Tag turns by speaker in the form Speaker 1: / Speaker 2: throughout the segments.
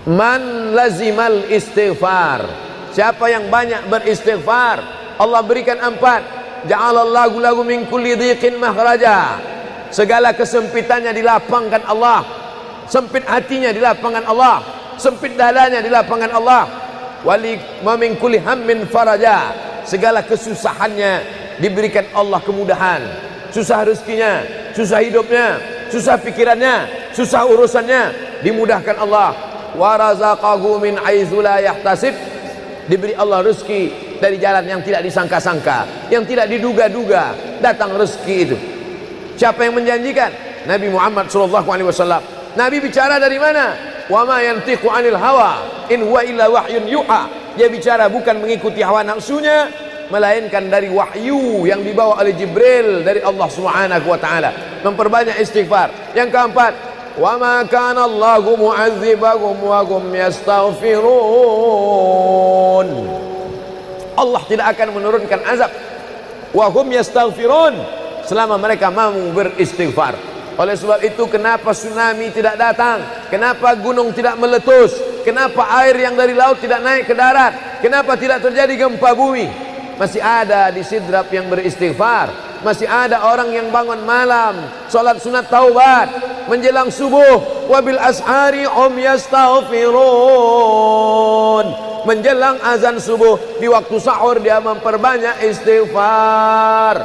Speaker 1: Man lazimal istighfar, siapa yang banyak beristighfar, Allah berikan 4. Ja'alallahu lahu min kulli dhiqin makhraja, segala kesempitannya dilapangkan Allah, sempit hatinya dilapangkan Allah, sempit dadanya dilapangkan Allah. Wali wa min kulli hammin faraja, segala kesusahannya diberikan Allah kemudahan. Susah rezekinya, susah hidupnya, susah pikirannya, susah urusannya, dimudahkan Allah. Wa razaqahu min haitsu la yahtasib, diberi Allah rezeki dari jalan yang tidak disangka-sangka, yang tidak diduga-duga, datang rezeki itu. Siapa yang menjanjikan? Nabi Muhammad SAW. Nabi bicara dari mana? Wa ma yantiqu 'anil hawa in huwa illa wahyun yuha. Dia bicara bukan mengikuti hawa nafsunya, melainkan dari wahyu yang dibawa oleh Jibril dari Allah Subhanahu wa taala. Memperbanyak istighfar. Yang keempat, wa ma kana Allahu mu'adzibahum wa hum yastaghfirun. Allah tidak akan menurunkan azab wa hum yastaghfirun selama mereka mau beristighfar. Oleh sebab itu, kenapa tsunami tidak datang? Kenapa gunung tidak meletus? Kenapa air yang dari laut tidak naik ke darat? Kenapa tidak terjadi gempa bumi? Masih ada di Sidrap yang beristighfar. Masih ada orang yang bangun malam, salat sunat taubat menjelang subuh. Wabil ashari hum yastaghfirun. Menjelang azan subuh, di waktu sahur dia memperbanyak istighfar.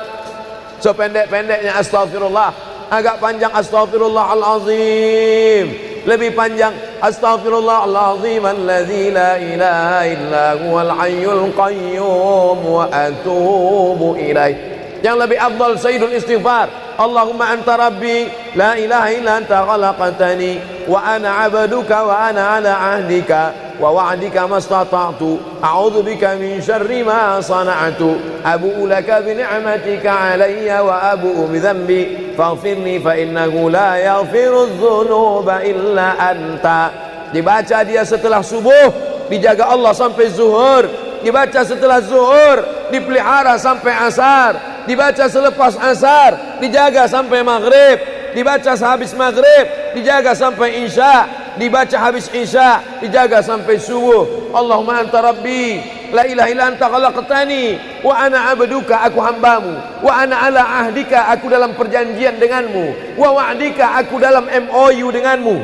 Speaker 1: Sependek-pendeknya astaghfirullah, agak panjang astaghfirullahalazim, lebih panjang astaghfirullahalazim alladzi la ilaha illa huwal hayyul qayyum wa atubu ilaih. Yang lebih afdal sayyidul istighfar, Allahumma anta rabbi la ilaha illa anta khalaqtani wa ana 'abduka wa ana 'ala 'ahdika wa wa'dika mastata'tu a'udzu bika min syarri ma sana'tu abu'u laka bi ni'matika 'alayya wa abu'u bi dhanbi faghfirli fa innahu la yaghfiru dzunuba illa anta. Dibaca dia setelah subuh, dijaga Allah sampai zuhur. Dibaca setelah zuhur, dipelihara sampai asar. Dibaca selepas asar, dijaga sampai maghrib. Dibaca sehabis maghrib, dijaga sampai isya. Dibaca habis isya, dijaga sampai subuh. Allahumma anta rabbi la ilaha illa anta khalaqtani wa ana 'abduka, aku hambamu, wa ana 'ala ahdika, aku dalam perjanjian denganmu, wa wa'dika, aku dalam MOU denganmu,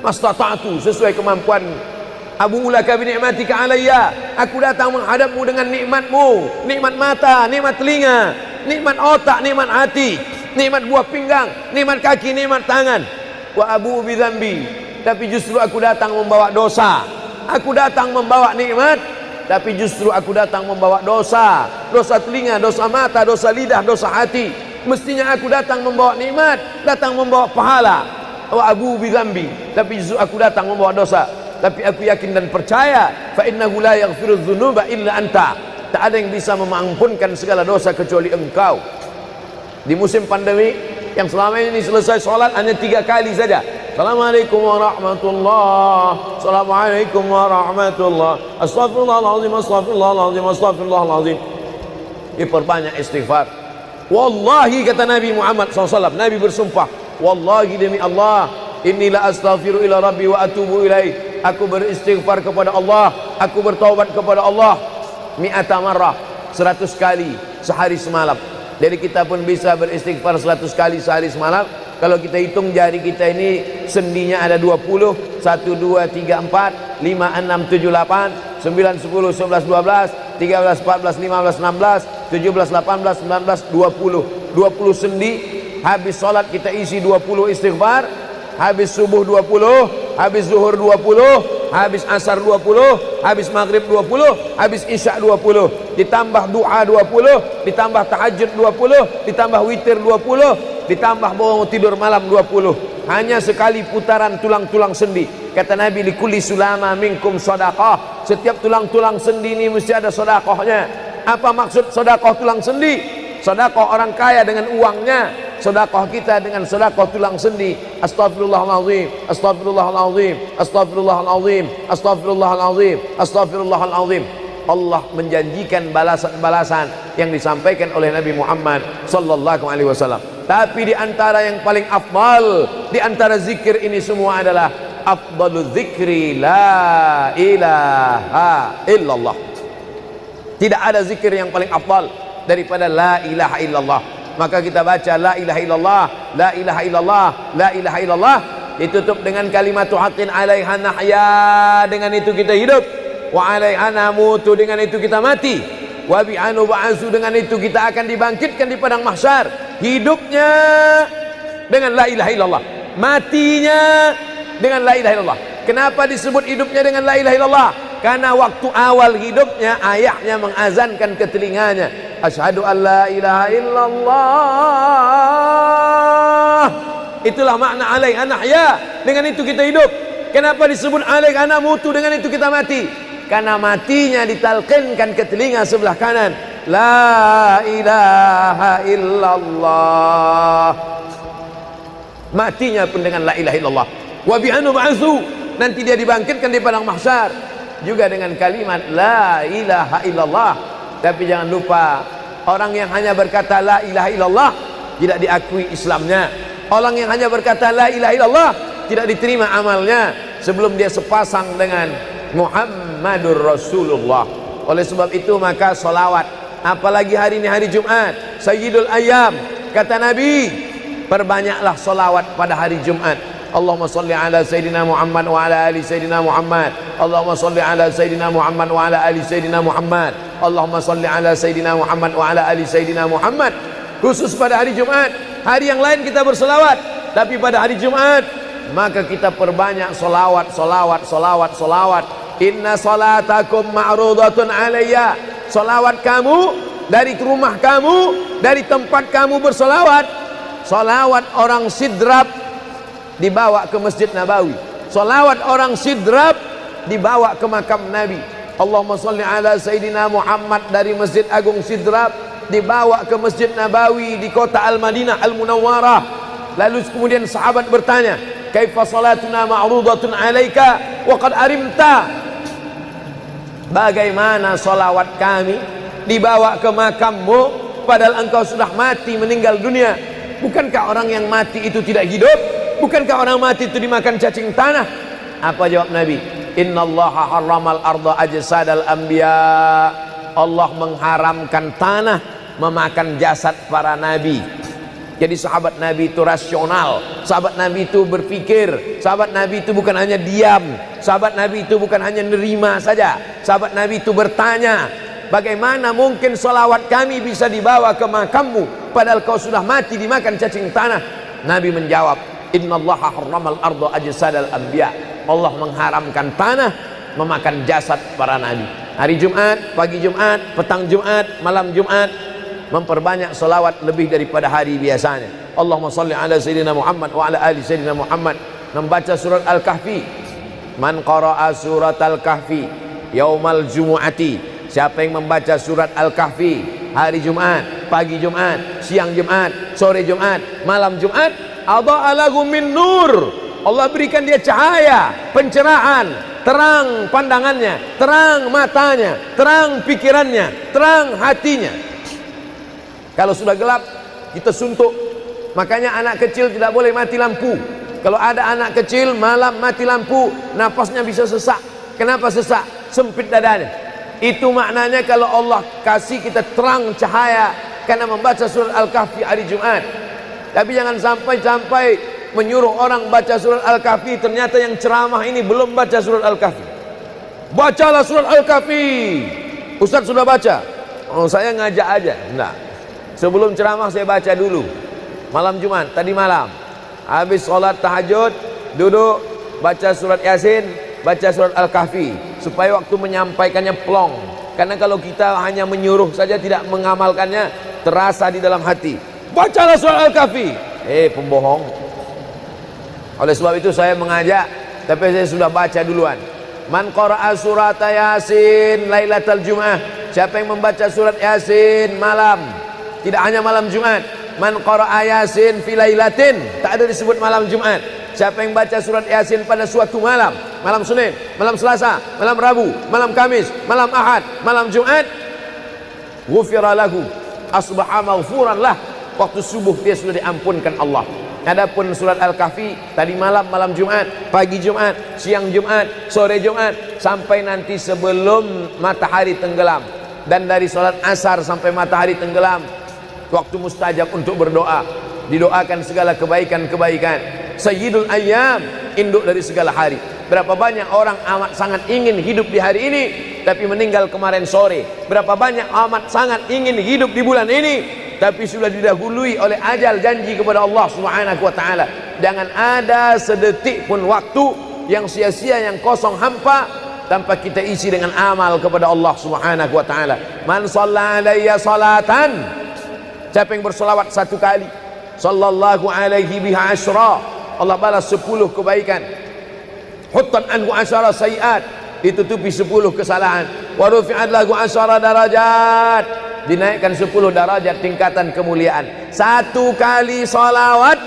Speaker 1: mastata'tu, sesuai kemampuanmu. Abu ulaka bi ni'matika alayya, aku datang menghadapmu dengan nikmatmu, nikmat mata, nikmat telinga, nikmat otak, nikmat hati, nikmat buah pinggang, nikmat kaki, nikmat tangan. Wa abu bi dzambi, tapi justru aku datang membawa dosa. Aku datang membawa nikmat, tapi justru aku datang membawa dosa. Dosa telinga, dosa mata, dosa lidah, dosa hati. Mestinya aku datang membawa nikmat, datang membawa pahala. Wa abu bi dzambi, tapi justru aku datang membawa dosa. Tapi aku yakin dan percaya, fa innahu la yaghfiru dzunuba illa anta, tak ada yang bisa mengampunkan segala dosa kecuali engkau. Di musim pandemi yang selama ini selesai sholat hanya 3 kali saja. Assalamualaikum warahmatullah, assalamualaikum warahmatullah, astaghfirullahaladzim, astaghfirullahaladzim, astaghfirullahaladzim. Diperbanyak istighfar. Wallahi, kata Nabi Muhammad SAW, Nabi bersumpah, wallahi demi Allah, inilah astaghfiru ila rabbi wa atubu ilaih. Aku beristighfar kepada Allah, aku bertaubat kepada Allah mi'ata marrah, 100 kali sehari semalam. Jadi kita pun bisa beristighfar 100 kali sehari semalam. Kalau kita hitung jari kita ini sendinya ada 20, 1, 2, 3, 4, 5, 6, 7, 8, 9, 10, 11, 12, 13, 14, 15, 16, 17, 18, 19, 20. 20 sendi. Habis sholat kita isi 20 istighfar. Habis subuh 20, habis zuhur 20, habis asar 20, habis maghrib 20, habis isya 20, ditambah doa 20, ditambah tahajud 20, ditambah witir 20, ditambah bangun tidur malam 20. Hanya sekali putaran tulang-tulang sendi. Kata Nabi, likulli sulama minkum sedekah, setiap tulang-tulang sendi ini mesti ada sedekahnya. Apa maksud sedekah tulang sendi? Sedekah orang kaya dengan uangnya, sedekah kita dengan sedekah tulang sendi. Astaghfirullahalazim, astaghfirullahalazim, astaghfirullahalazim, astaghfirullahalazim, astaghfirullahalazim. Allah menjanjikan balasan-balasan yang disampaikan oleh Nabi Muhammad sallallahu alaihi wasallam. Tapi di antara yang paling afdal di antara zikir ini semua adalah afdalu dzikri la ilaha illallah. Tidak ada zikir yang paling afdal daripada la ilaha illallah. Maka kita baca la ilaha illallah, la ilaha illallah, la ilaha illallah, ditutup dengan kalimat haqqin 'alaiha nahya, dengan itu kita hidup, wa 'alaiha namutu, dengan itu kita mati, wa bi'anu ba'su, dengan itu kita akan dibangkitkan di padang mahsyar. Hidupnya dengan la ilaha illallah, matinya dengan la ilaha illallah. Kenapa disebut hidupnya dengan la ilaha illallah? Karena waktu awal hidupnya ayahnya mengazankan ke telinganya, asyhadu an la ilaha illallah. Itulah makna alaiha nahya, dengan itu kita hidup. Kenapa disebut alaiha namutu, dengan itu kita mati? Karena matinya ditalqinkan ke telinga sebelah kanan, la ilaha illallah. Matinya pun dengan la ilaha illallah. Wa bi'anu ba'su, nanti dia dibangkitkan di padang mahsyar juga dengan kalimat la ilaha illallah. Tapi jangan lupa, orang yang hanya berkata la ilaha illallah tidak diakui Islamnya. Orang yang hanya berkata la ilaha illallah tidak diterima amalnya sebelum dia sepasang dengan Muhammadur Rasulullah. Oleh sebab itu maka solawat, apalagi hari ini hari Jumat, Sayyidul Ayyam, kata Nabi, perbanyaklah solawat pada hari Jumat. Allahumma salli ala Sayyidina Muhammad wa ala ali Sayyidina Muhammad. Allahumma salli ala Sayyidina Muhammad wa ala ali Sayyidina Muhammad. Allahumma salli ala Sayyidina Muhammad wa ala ali Sayyidina Muhammad. Khusus pada hari Jumat. Hari yang lain kita berselawat, tapi pada hari Jumat maka kita perbanyak solawat, solawat, solawat, solawat. Inna salatakum ma'rudatun alayya. Solawat kamu dari rumah kamu, dari tempat kamu bersolawat. Solawat orang sidrap dibawa ke Masjid Nabawi. Salawat orang sidrap dibawa ke makam Nabi. Allahumma salli ala Sayyidina Muhammad dari Masjid Agung Sidrap dibawa ke Masjid Nabawi di kota Al-Madinah Al-Munawwarah. Lalu kemudian sahabat bertanya, kaifa salatuna ma'rudatun alaika wa qad arimta? Bagaimana salawat kami dibawa ke makammu padahal engkau sudah mati, meninggal dunia? Bukankah orang yang mati itu tidak hidup? Bukankah orang mati itu dimakan cacing tanah? Apa jawab Nabi? Innallaha harramal arda ajsadal anbiya. Allah mengharamkan tanah memakan jasad para nabi. Jadi sahabat Nabi itu rasional, sahabat Nabi itu berpikir, sahabat Nabi itu bukan hanya diam, sahabat Nabi itu bukan hanya nerima saja, sahabat Nabi itu bertanya, bagaimana mungkin salawat kami bisa dibawa ke makammu padahal kau sudah mati dimakan cacing tanah? Nabi menjawab, innallaha harramal arda ajsadal anbiya. Allah mengharamkan tanah memakan jasad para nabi. Hari Jumat, pagi Jumat, petang Jumat, malam Jumat, memperbanyak salawat lebih daripada hari biasanya. Allahumma salli ala Sayyidina Muhammad wa ala ali Sayyidina Muhammad. Membaca surat Al-Kahfi. Man qara'a surat Al-Kahfi yaumal jumu'ati. Siapa yang membaca surat Al-Kahfi hari Jumat, pagi Jumat, siang Jumat, sore Jumat, malam Jumat, adha'a lahu min nur. Allah berikan dia cahaya, pencerahan, terang pandangannya, terang matanya, terang pikirannya, terang hatinya. Kalau sudah gelap, kita suntuk. Makanya anak kecil tidak boleh mati lampu. Kalau ada anak kecil malam mati lampu, napasnya bisa sesak. Kenapa sesak? Sempit dadanya. Itu maknanya kalau Allah kasih kita terang cahaya karena membaca surat Al-Kahfi hari Jumat. Tapi jangan sampai menyuruh orang baca surat Al-Kahfi, ternyata yang ceramah ini belum baca surat Al-Kahfi. Bacalah surat Al-Kahfi. Ustaz sudah baca. Oh, saya ngajak aja. Enggak. Sebelum ceramah saya baca dulu. Malam Jumat, tadi malam. Habis sholat tahajud, duduk, baca surat Yasin, baca surat Al-Kahfi. Supaya waktu menyampaikannya plong. Karena kalau kita hanya menyuruh saja tidak mengamalkannya, terasa di dalam hati. Bacalah surat Al-Kahfi. Pembohong. Oleh sebab itu saya mengajak, tapi saya sudah baca duluan. Man qara'a surat Yasin lailatal Jum'ah. Siapa yang membaca surat Yasin malam, tidak hanya malam Jumat. Man qara'a Yasin fi lailatin, tak ada disebut malam Jumat. Siapa yang baca surat Yasin pada suatu malam, malam Senin, malam Selasa, malam Rabu, malam Kamis, malam Ahad, malam Jumat, ghufira lahu, asbaha maghfuran lah. Waktu subuh dia sudah diampunkan Allah. Adapun surat Al-Kahfi tadi malam, malam Jumat, pagi Jumat, siang Jumat, sore Jumat, sampai nanti sebelum matahari tenggelam. Dan dari salat asar sampai matahari tenggelam, waktu mustajab untuk berdoa, didoakan segala kebaikan-kebaikan. Sayyidul ayyam, induk dari segala hari. Berapa banyak orang amat sangat ingin hidup di hari ini tapi meninggal kemarin sore. Berapa banyak amat sangat ingin hidup di bulan ini tapi sudah didahului oleh ajal, janji kepada Allah Subhanahu wa taala. Jangan ada sedetik pun waktu yang sia-sia, yang kosong hampa tanpa kita isi dengan amal kepada Allah Subhanahu wa taala. Man shalla alayya salatan, siapa yang bersolawat satu kali, sallallahu alaihi biha asyra, Allah balas 10 kebaikan. Huttan anhu asyara sayiat, ditutupi 10 kesalahan. Wa rufi'at lahu asyara darajat, dinaikkan 10 darajat tingkatan kemuliaan. Satu kali salawat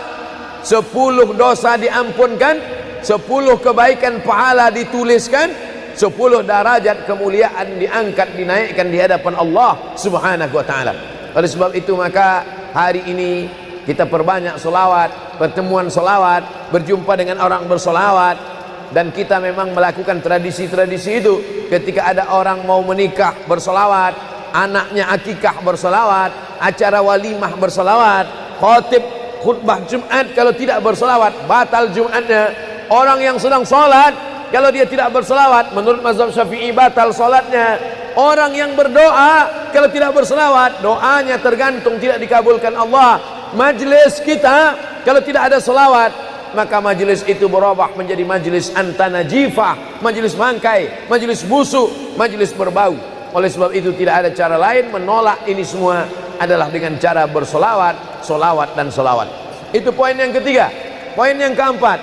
Speaker 1: 10 dosa diampunkan, 10 kebaikan pahala dituliskan, 10 derajat kemuliaan diangkat, dinaikkan di hadapan Allah Subhanahu wa taala. Oleh sebab itu maka hari ini kita perbanyak selawat, pertemuan selawat, berjumpa dengan orang berselawat. Dan kita memang melakukan tradisi-tradisi itu. Ketika ada orang mau menikah berselawat, anaknya akikah berselawat, acara walimah berselawat, khotib khutbah Jumat kalau tidak berselawat batal Jumatnya. Orang yang sedang sholat kalau dia tidak berselawat, menurut mazhab Syafi'i batal sholatnya. Orang yang berdoa kalau tidak berselawat, doanya tergantung tidak dikabulkan Allah. Majlis kita kalau tidak ada selawat, maka majlis itu berubah menjadi majlis antanajifah, majlis mangkai, majlis busuk, majlis berbau. Oleh sebab itu tidak ada cara lain menolak ini semua adalah dengan cara bersolawat, solawat dan solawat. Itu poin yang ketiga. Poin yang keempat,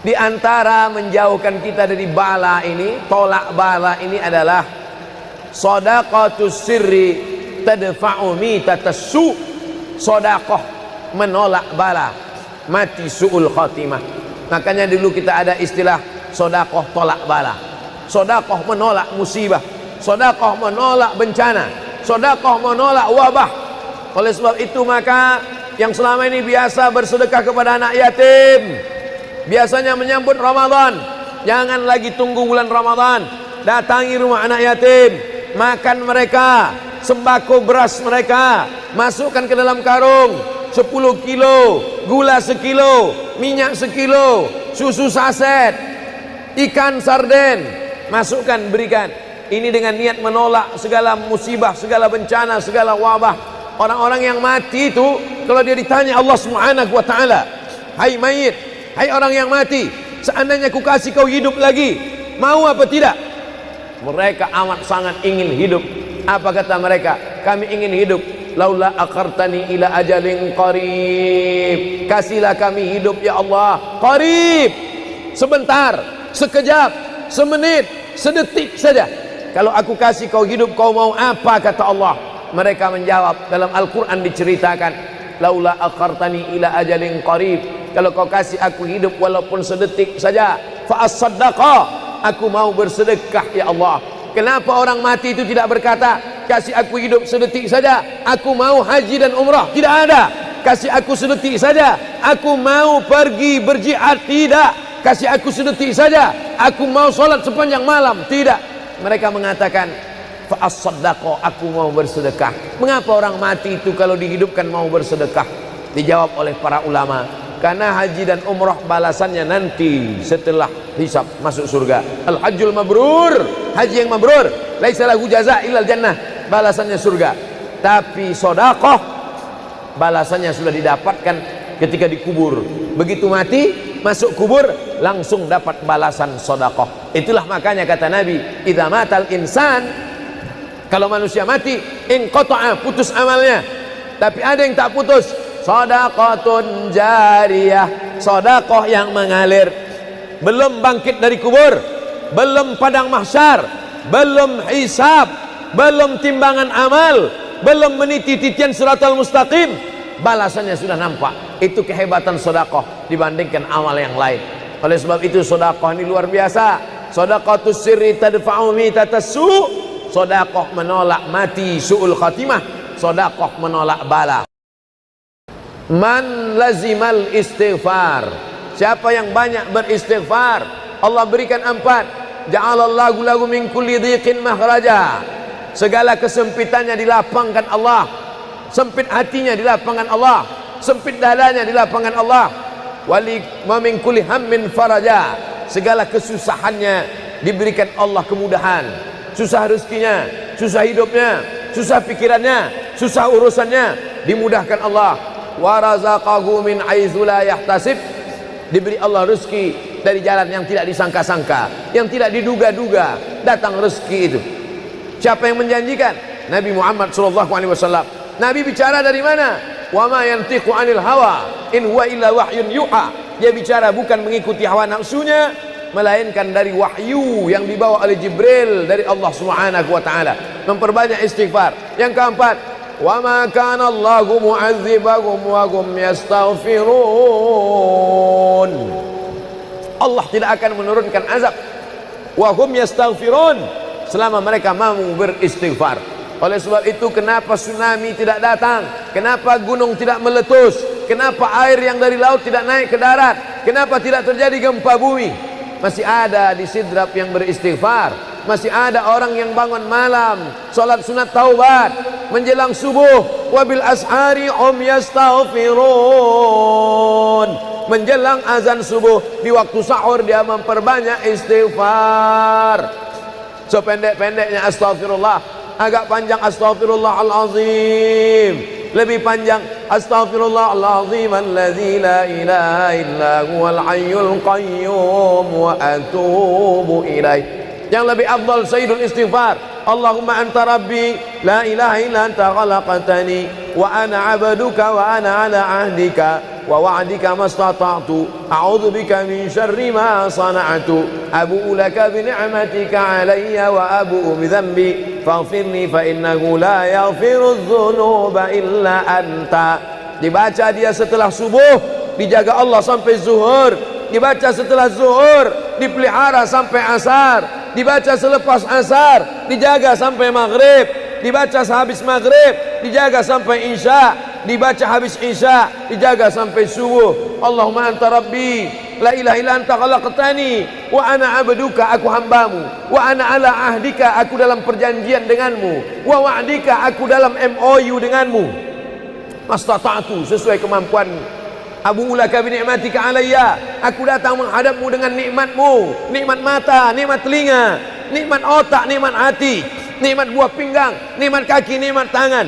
Speaker 1: di antara menjauhkan kita dari bala ini, tolak bala ini adalah shadaqatus sirri tadfa'u mitatassu. Sedekah menolak bala, mati su'ul khatimah. Makanya dulu kita ada istilah sedekah tolak bala. Sedekah menolak musibah, sedekah menolak bencana, sedekah menolak wabah. Oleh sebab itu maka yang selama ini biasa bersedekah kepada anak yatim, biasanya menyambut Ramadan, jangan lagi tunggu bulan Ramadan, datangi rumah anak yatim, makan mereka, sembako beras mereka, masukkan ke dalam karung 10 kilo, gula sekilo, minyak sekilo, susu saset, ikan sarden, masukkan, berikan. Ini dengan niat menolak segala musibah, segala bencana, segala wabah. Orang-orang yang mati itu kalau dia ditanya Allah Subhanahu wa taala, hai mayit, hai orang yang mati, seandainya ku kasih kau hidup lagi, mau apa tidak? Mereka amat sangat ingin hidup. Apa kata mereka? Kami ingin hidup. Laula akhartani ila ajalin qarib, kasihlah kami hidup ya Allah qarib, sebentar, sekejap, semenit, sedetik saja. Kalau aku kasih kau hidup, kau mau apa? Kata Allah. Mereka menjawab, dalam Al-Quran diceritakan, laula akhartani ila ajalin qarib, kalau kau kasih aku hidup walaupun sedetik saja, fa as-saddaqa, aku mau bersedekah ya Allah. Kenapa orang mati itu tidak berkata, kasih aku hidup sedetik saja, aku mau haji dan umrah? Tidak ada. Kasih aku sedetik saja, aku mau pergi berjihad? Tidak. Kasih aku sedetik saja, aku mau sholat sepanjang malam? Tidak. Mereka mengatakan, fa as-saddaqa, aku mau bersedekah. Mengapa orang mati itu kalau dihidupkan mau bersedekah? Dijawab oleh para ulama, karena haji dan umrah balasannya nanti setelah hisab masuk surga. Al-hajjul mabrur, haji yang mabrur, laisa lahu jaza illal jannah, balasannya surga. Tapi sedekah balasannya sudah didapatkan ketika dikubur. Begitu mati masuk kubur langsung dapat balasan sedekah. Itulah makanya kata Nabi, idza matal insan, kalau manusia mati, inqata'a, putus amalnya. Tapi ada yang tak putus, shadaqatun jariyah, sedekah yang mengalir. Belum bangkit dari kubur, belum padang mahsyar, belum hisab, belum timbangan amal, belum meniti titian siratal mustaqim, balasannya sudah nampak. Itu kehebatan sedekah dibandingkan amal yang lain. Oleh sebab itu sedekah ini luar biasa. Shadaqatus sirri tadfa'u mitatassu, sedekah menolak mati su'ul khatimah, sedekah menolak bala. Man lazimal istighfar, siapa yang banyak beristighfar, Allah berikan 4. Ja'alallahu lahu min kulli dhiqin makhraja, segala kesempitannya dilapangkan Allah, sempit hatinya dilapangkan Allah, sempit dadanya dilapangkan Allah. Wali wa min kulli hammin faraja, segala kesusahannya diberikan Allah kemudahan, susah rezekinya, susah hidupnya, susah pikirannya, susah urusannya dimudahkan Allah. Wa razaqahu min haitsu la yahtasib, diberi Allah rezeki dari jalan yang tidak disangka-sangka, yang tidak diduga-duga datang rezeki itu. Siapa yang menjanjikan? Nabi Muhammad SAW. Nabi bicara dari mana? Wa ma yantiqu 'anil hawa in huwa illa wahyun yuha. Dia bicara bukan mengikuti hawa nafsunya, melainkan dari wahyu yang dibawa oleh Jibril dari Allah Subhanahu wa taala. Memperbanyak istighfar. Yang keempat, wa ma kana Allahu mu'adzibahum wa hum yastaghfirun. Allah tidak akan menurunkan azab wa hum yastaghfirun selama mereka mau beristighfar. Oleh sebab itu, kenapa tsunami tidak datang? Kenapa gunung tidak meletus? Kenapa air yang dari laut tidak naik ke darat? Kenapa tidak terjadi gempa bumi? Masih ada di Sidrap yang beristighfar. Masih ada orang yang bangun malam, salat sunat taubat menjelang subuh. Wabil ashari yastaghfirun. Menjelang azan subuh, di waktu sahur dia memperbanyak istighfar. Sependek-pendeknya astaghfirullah, agak panjang astaghfirullahalazim, lebih panjang astaghfirullahalazim alladzi la ilaha illa huwal hayyul qayyum wa atubu ilaih. Yang lebih afdal sayyidul istighfar, Allahumma anta rabbi la ilaha illa anta khalaqtani wa ana 'abduka wa ana 'ala 'ahdika wa wa'dika mastata'tu a'udzu bika min syarri ma sana'tu abu'u laka bi ni'matika 'alayya wa abu'u bi dhanbi faghfirli fa innahu la yaghfiru dzunuba illa anta. Dibaca dia setelah subuh, dijaga Allah sampai zuhur. Dibaca setelah zuhur, dipelihara sampai asar. Dibaca selepas asar, dijaga sampai maghrib. Dibaca sehabis maghrib, dijaga sampai isya. Dibaca habis isya, dijaga sampai subuh. Allahumma anta rabbi la ilaha illa anta khalaqtani wa ana 'abduka, aku hambamu, wa ana 'ala ahdika, aku dalam perjanjian denganmu, wa wa'dika, aku dalam MOU denganmu, mastata'tu, sesuai kemampuanmu. Abu ulaka bi ni'matika alayya, aku datang menghadapmu dengan nikmatmu, nikmat mata, nikmat telinga, nikmat otak, nikmat hati, nikmat buah pinggang, nikmat kaki, nikmat tangan.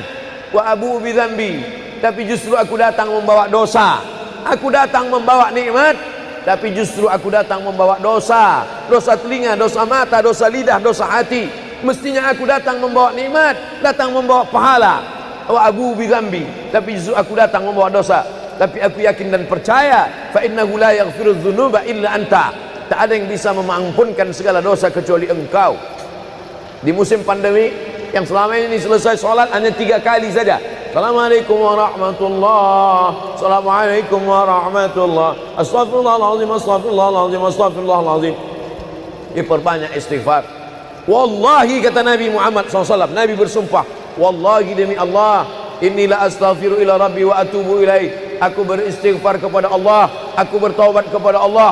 Speaker 1: Wa abu bi dzambi, tapi justru aku datang membawa dosa. Aku datang membawa nikmat, tapi justru aku datang membawa dosa. Dosa telinga, dosa mata, dosa lidah, dosa hati. Mestinya aku datang membawa nikmat, datang membawa pahala. Wa abu bi dzambi, tapi justru aku datang membawa dosa. Tapi aku yakin dan percaya, fa innahu la yaghfiru dzunuba illa anta, tak ada yang bisa mengampunkan segala dosa kecuali engkau. Di musim pandemi yang selama ini selesai sholat hanya 3 kali saja. Assalamualaikum warahmatullah, assalamualaikum warahmatullah, astaghfirullahaladzim, astaghfirullahaladzim, astaghfirullahaladzim. Diperbanyak istighfar. Wallahi, kata Nabi Muhammad SAW, Nabi bersumpah, wallahi demi Allah, inilah astaghfiru ila rabbi wa atubu ilaih. Aku beristighfar kepada Allah, aku bertaubat kepada Allah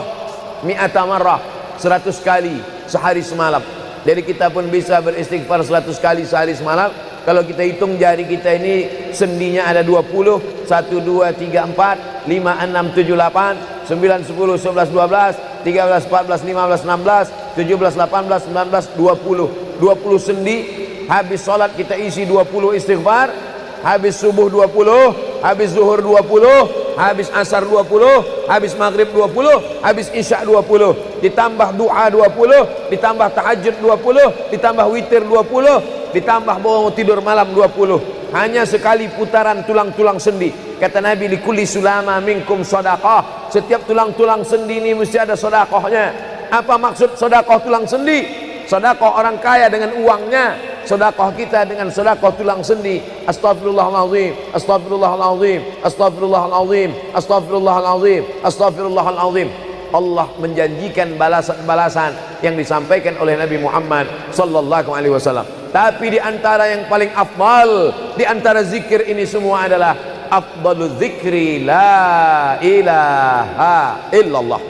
Speaker 1: mi'ata marrah, 100 kali sehari semalam. Jadi kita pun bisa beristighfar 100 kali sehari semalam. Kalau kita hitung jari kita ini sendinya ada 20, 1, 2, 3, 4, 5, 6, 7, 8, 9, 10, 11, 12, 13, 14, 15, 16, 17, 18, 19, 20. 20 sendi. Habis sholat kita isi 20 istighfar. Habis subuh 20, habis zuhur 20, habis asar 20, habis maghrib 20, habis isya 20, ditambah doa 20, ditambah tahajud 20, ditambah witir 20, ditambah bangun tidur malam 20. Hanya sekali putaran tulang-tulang sendi. Kata Nabi, likulli sulama minkum sedekah, setiap tulang-tulang sendi ini mesti ada sedekahnya. Apa maksud sedekah tulang sendi? Sedekah orang kaya dengan uangnya, sedekah kita dengan sedekah tulang sendi. Astaghfirullahalazim, astaghfirullahalazim, astaghfirullahalazim, astaghfirullahalazim, astaghfirullahalazim. Allah menjanjikan balasan-balasan yang disampaikan oleh Nabi Muhammad sallallahu alaihi wasallam. Tapi di antara yang paling afdal di antara zikir ini semua adalah afdalu dzikri la ilaha illallah.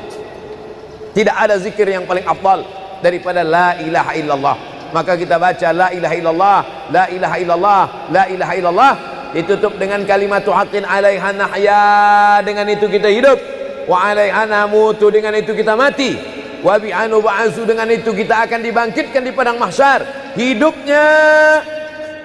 Speaker 1: Tidak ada zikir yang paling afdal daripada la ilaha illallah. Maka kita baca la ilaha illallah, la ilaha illallah, la ilaha illallah, ditutup dengan kalimat haqqin 'alaiha nahya, dengan itu kita hidup, wa 'alaiha namutu, dengan itu kita mati, wa bi'anu ba'su, dengan itu kita akan dibangkitkan di padang mahsyar. Hidupnya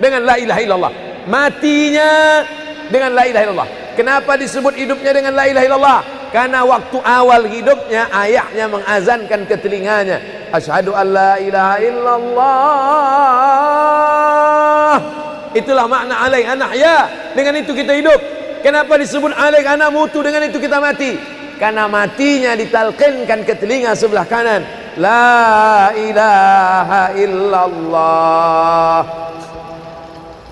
Speaker 1: dengan la ilaha illallah, matinya dengan la ilaha illallah. Kenapa disebut hidupnya dengan la ilaha illallah? Karena waktu awal hidupnya ayahnya mengazankan ke telinganya, asyhadu an la ilaha illallah. Itulah makna alaiha nahya, dengan itu kita hidup. Kenapa disebut alaiha namutu, dengan itu kita mati? Karena matinya ditalqinkan ke telinga sebelah kanan, la ilaha illallah.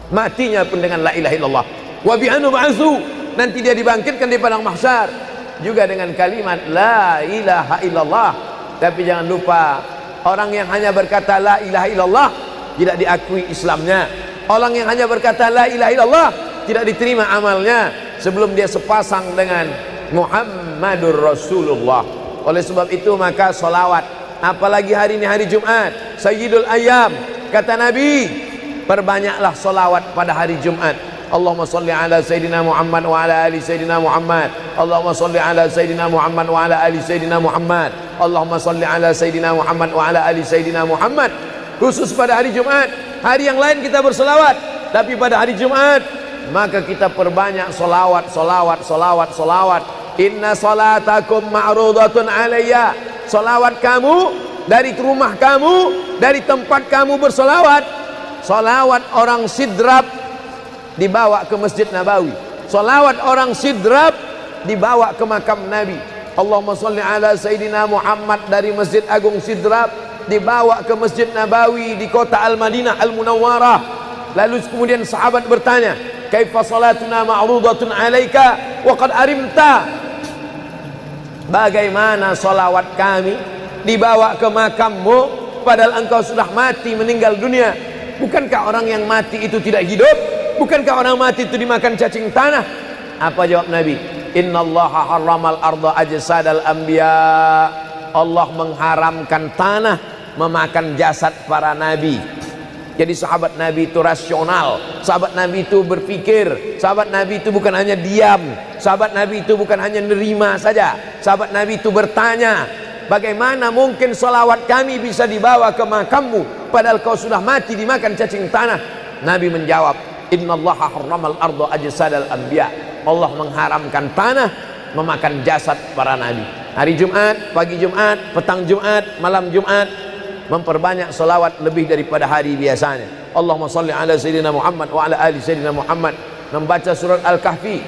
Speaker 1: Matinya pun dengan la ilaha illallah. Wa bi'anu ba'su, nanti dia dibangkitkan di padang mahsyar juga dengan kalimat la ilaha illallah. Tapi jangan lupa, orang yang hanya berkata la ilaha illallah tidak diakui Islamnya. Orang yang hanya berkata la ilaha illallah tidak diterima amalnya sebelum dia sepasang dengan Muhammadur Rasulullah. Oleh sebab itu maka solawat, apalagi hari ini hari Jumat, Sayyidul Ayyam, kata Nabi, perbanyaklah solawat pada hari Jumat. Allahumma salli ala Sayyidina Muhammad wa ala ali Sayyidina Muhammad. Allahumma salli ala Sayyidina Muhammad wa ala ali Sayyidina Muhammad. Allahumma salli ala Sayyidina Muhammad wa ala ali Sayyidina Muhammad. Khusus pada hari Jumat. Hari yang lain kita berselawat, tapi pada hari Jumat maka kita perbanyak solawat, solawat, solawat, solawat. Inna salatakum ma'rudatun alayya. Solawat kamu dari rumah kamu, dari tempat kamu bersolawat. Solawat orang sidrap dibawa ke Masjid Nabawi. Salawat orang sidrap dibawa ke makam Nabi. Allahumma salli ala Sayyidina Muhammad dari Masjid Agung Sidrap dibawa ke Masjid Nabawi di kota Al-Madinah Al-Munawwarah. Lalu kemudian sahabat bertanya, kaifa salatuna ma'rudatun alaika wa qad arimta? Bagaimana salawat kami dibawa ke makammu padahal engkau sudah mati, meninggal dunia? Bukankah orang yang mati itu tidak hidup? Bukankah orang mati itu dimakan cacing tanah? Apa jawab Nabi? Innallaha harramal arda ajsadal anbiya. Allah mengharamkan tanah memakan jasad para nabi. Jadi sahabat Nabi itu rasional, sahabat Nabi itu berpikir, sahabat Nabi itu bukan hanya diam, sahabat Nabi itu bukan hanya nerima saja, sahabat Nabi itu bertanya, bagaimana mungkin salawat kami bisa dibawa ke makammu padahal kau sudah mati dimakan cacing tanah? Nabi menjawab, innallaha harramal arda ajsadal anbiya. Allah mengharamkan tanah memakan jasad para nabi. Hari Jumat, pagi Jumat, petang Jumat, malam Jumat, memperbanyak salawat lebih daripada hari biasanya. Allahumma salli ala Sayyidina Muhammad wa ala ali Sayyidina Muhammad. Membaca surat Al-Kahfi.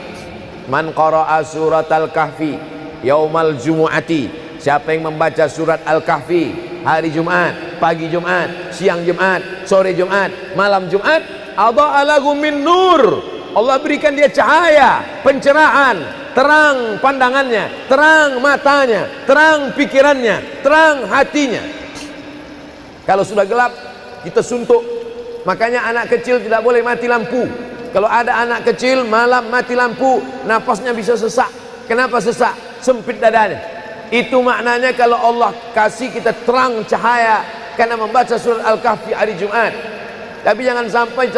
Speaker 1: Man qara'a surat Al-Kahfi yaumal jumu'ati. Siapa yang membaca surat Al-Kahfi hari Jumat, pagi Jumat, siang Jumat, sore Jumat, malam Jumat, adha'a lahu min nur. Allah berikan dia cahaya, pencerahan, terang pandangannya, terang matanya, terang pikirannya, terang hatinya. Kalau sudah gelap, kita suntuk. Makanya anak kecil tidak boleh mati lampu. Kalau ada anak kecil malam mati lampu, napasnya bisa sesak. Kenapa sesak? Sempit dadanya. Itu maknanya kalau Allah kasih kita terang cahaya karena membaca surat Al-Kahfi hari Jumat. Tapi jangan sampai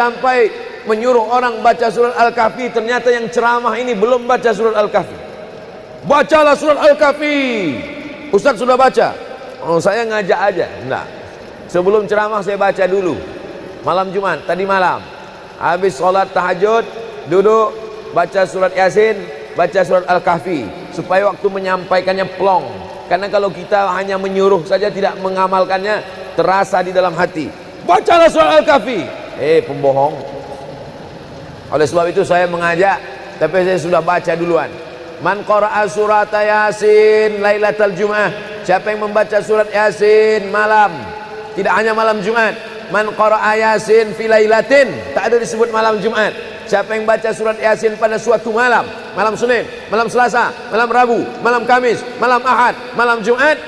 Speaker 1: menyuruh orang baca surat Al-Kahfi, ternyata yang ceramah ini belum baca surat Al-Kahfi. Bacalah surat Al-Kahfi. Ustaz sudah baca. Oh, saya ngajak aja. Enggak. Sebelum ceramah saya baca dulu. Malam Jumat, tadi malam. Habis sholat tahajud, duduk, baca surat Yasin, baca surat Al-Kahfi. Supaya waktu menyampaikannya plong. Karena kalau kita hanya menyuruh saja tidak mengamalkannya, terasa di dalam hati. Bacalah surat Al-Kahfi. Pembohong. Oleh sebab itu saya mengajak, tapi saya sudah baca duluan. Man qara'a surat Yasin lailatal Jum'ah. Siapa yang membaca surat Yasin malam, tidak hanya malam Jumat. Man qara'a Yasin fi lailatin, tak ada disebut malam Jumat. Siapa yang baca surat Yasin pada suatu malam, malam Senin, malam Selasa, malam Rabu, malam Kamis, malam Ahad, malam Jumat,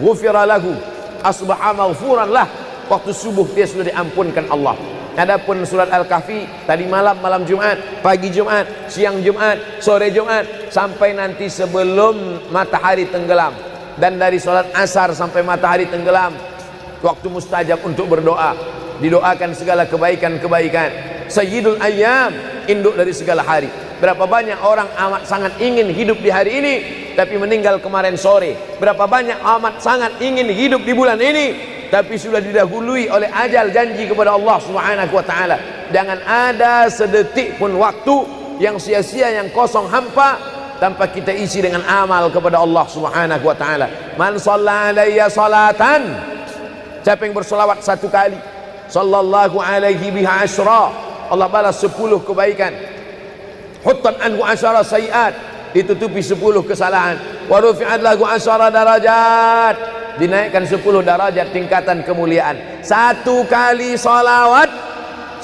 Speaker 1: ghufira lahu, asbaha maghfuran lah. Waktu subuh dia sudah diampunkan Allah. Adapun surat Al-Kahfi tadi malam, malam Jumat, pagi Jumat, siang Jumat, sore Jumat, sampai nanti sebelum matahari tenggelam. Dan dari salat asar sampai matahari tenggelam, waktu mustajab untuk berdoa, didoakan segala kebaikan-kebaikan. Sayyidul ayyam, induk dari segala hari. Berapa banyak orang amat sangat ingin hidup di hari ini tapi meninggal kemarin sore. Berapa banyak amat sangat ingin hidup di bulan ini tapi sudah didahului oleh ajal, janji kepada Allah Subhanahu wa taala. Jangan ada sedetik pun waktu yang sia-sia, yang kosong hampa tanpa kita isi dengan amal kepada Allah Subhanahu wa taala. Man shalla alayya salatan, siapa yang bersolawat satu kali, sallallahu alaihi biha asyra, Allah balas 10 kebaikan. Huttan anhu asyara sayiat, ditutupi 10 kesalahan. Wa rufi'at lahu asyara darajat, dinaikkan 10 darajat tingkatan kemuliaan. Satu kali salawat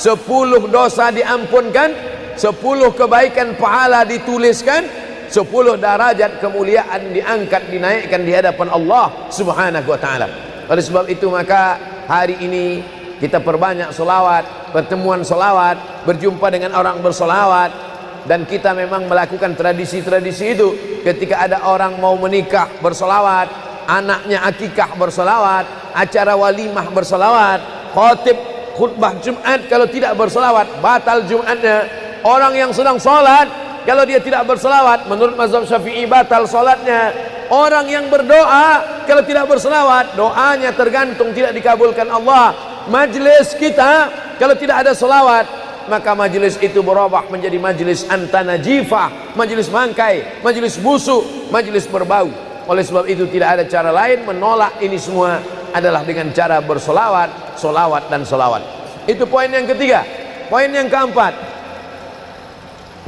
Speaker 1: 10 dosa diampunkan, 10 kebaikan pahala dituliskan, 10 derajat kemuliaan diangkat, dinaikkan di hadapan Allah Subhanahu wa taala. Oleh sebab itu maka hari ini kita perbanyak selawat, pertemuan selawat, berjumpa dengan orang berselawat. Dan kita memang melakukan tradisi-tradisi itu. Ketika ada orang mau menikah berselawat, anaknya akikah berselawat, acara walimah berselawat, khatib khutbah Jumat kalau tidak berselawat batal Jumatnya. Orang yang sedang sholat kalau dia tidak berselawat, menurut mazhab Syafi'i batal sholatnya. Orang yang berdoa kalau tidak berselawat, doanya tergantung tidak dikabulkan Allah. Majlis kita kalau tidak ada selawat, maka majlis itu berubah menjadi majlis antanajifah, majlis mangkai, majlis busuk, majlis berbau. Oleh sebab itu tidak ada cara lain menolak ini semua adalah dengan cara bersolawat, solawat dan solawat. Itu poin yang ketiga. Poin yang keempat,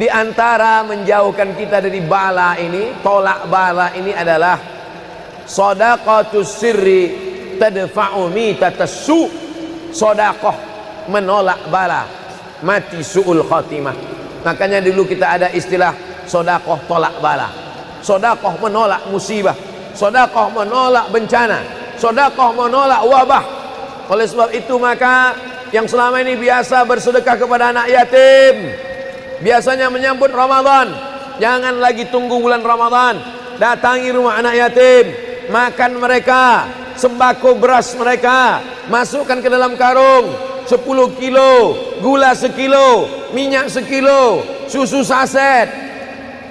Speaker 1: di antara menjauhkan kita dari bala ini, tolak bala ini adalah shadaqatus sirri tadfa'u mitatassu. Sedekah menolak bala, mati su'ul khatimah. Makanya dulu kita ada istilah sedekah tolak bala. Sedekah menolak musibah, sedekah menolak bencana, sedekah menolak wabah. Oleh sebab itu maka yang selama ini biasa bersedekah kepada anak yatim, biasanya menyambut Ramadan, jangan lagi tunggu bulan Ramadan, datangi rumah anak yatim, makan mereka, sembako beras mereka, masukkan ke dalam karung 10 kilo, gula sekilo, minyak sekilo, susu saset,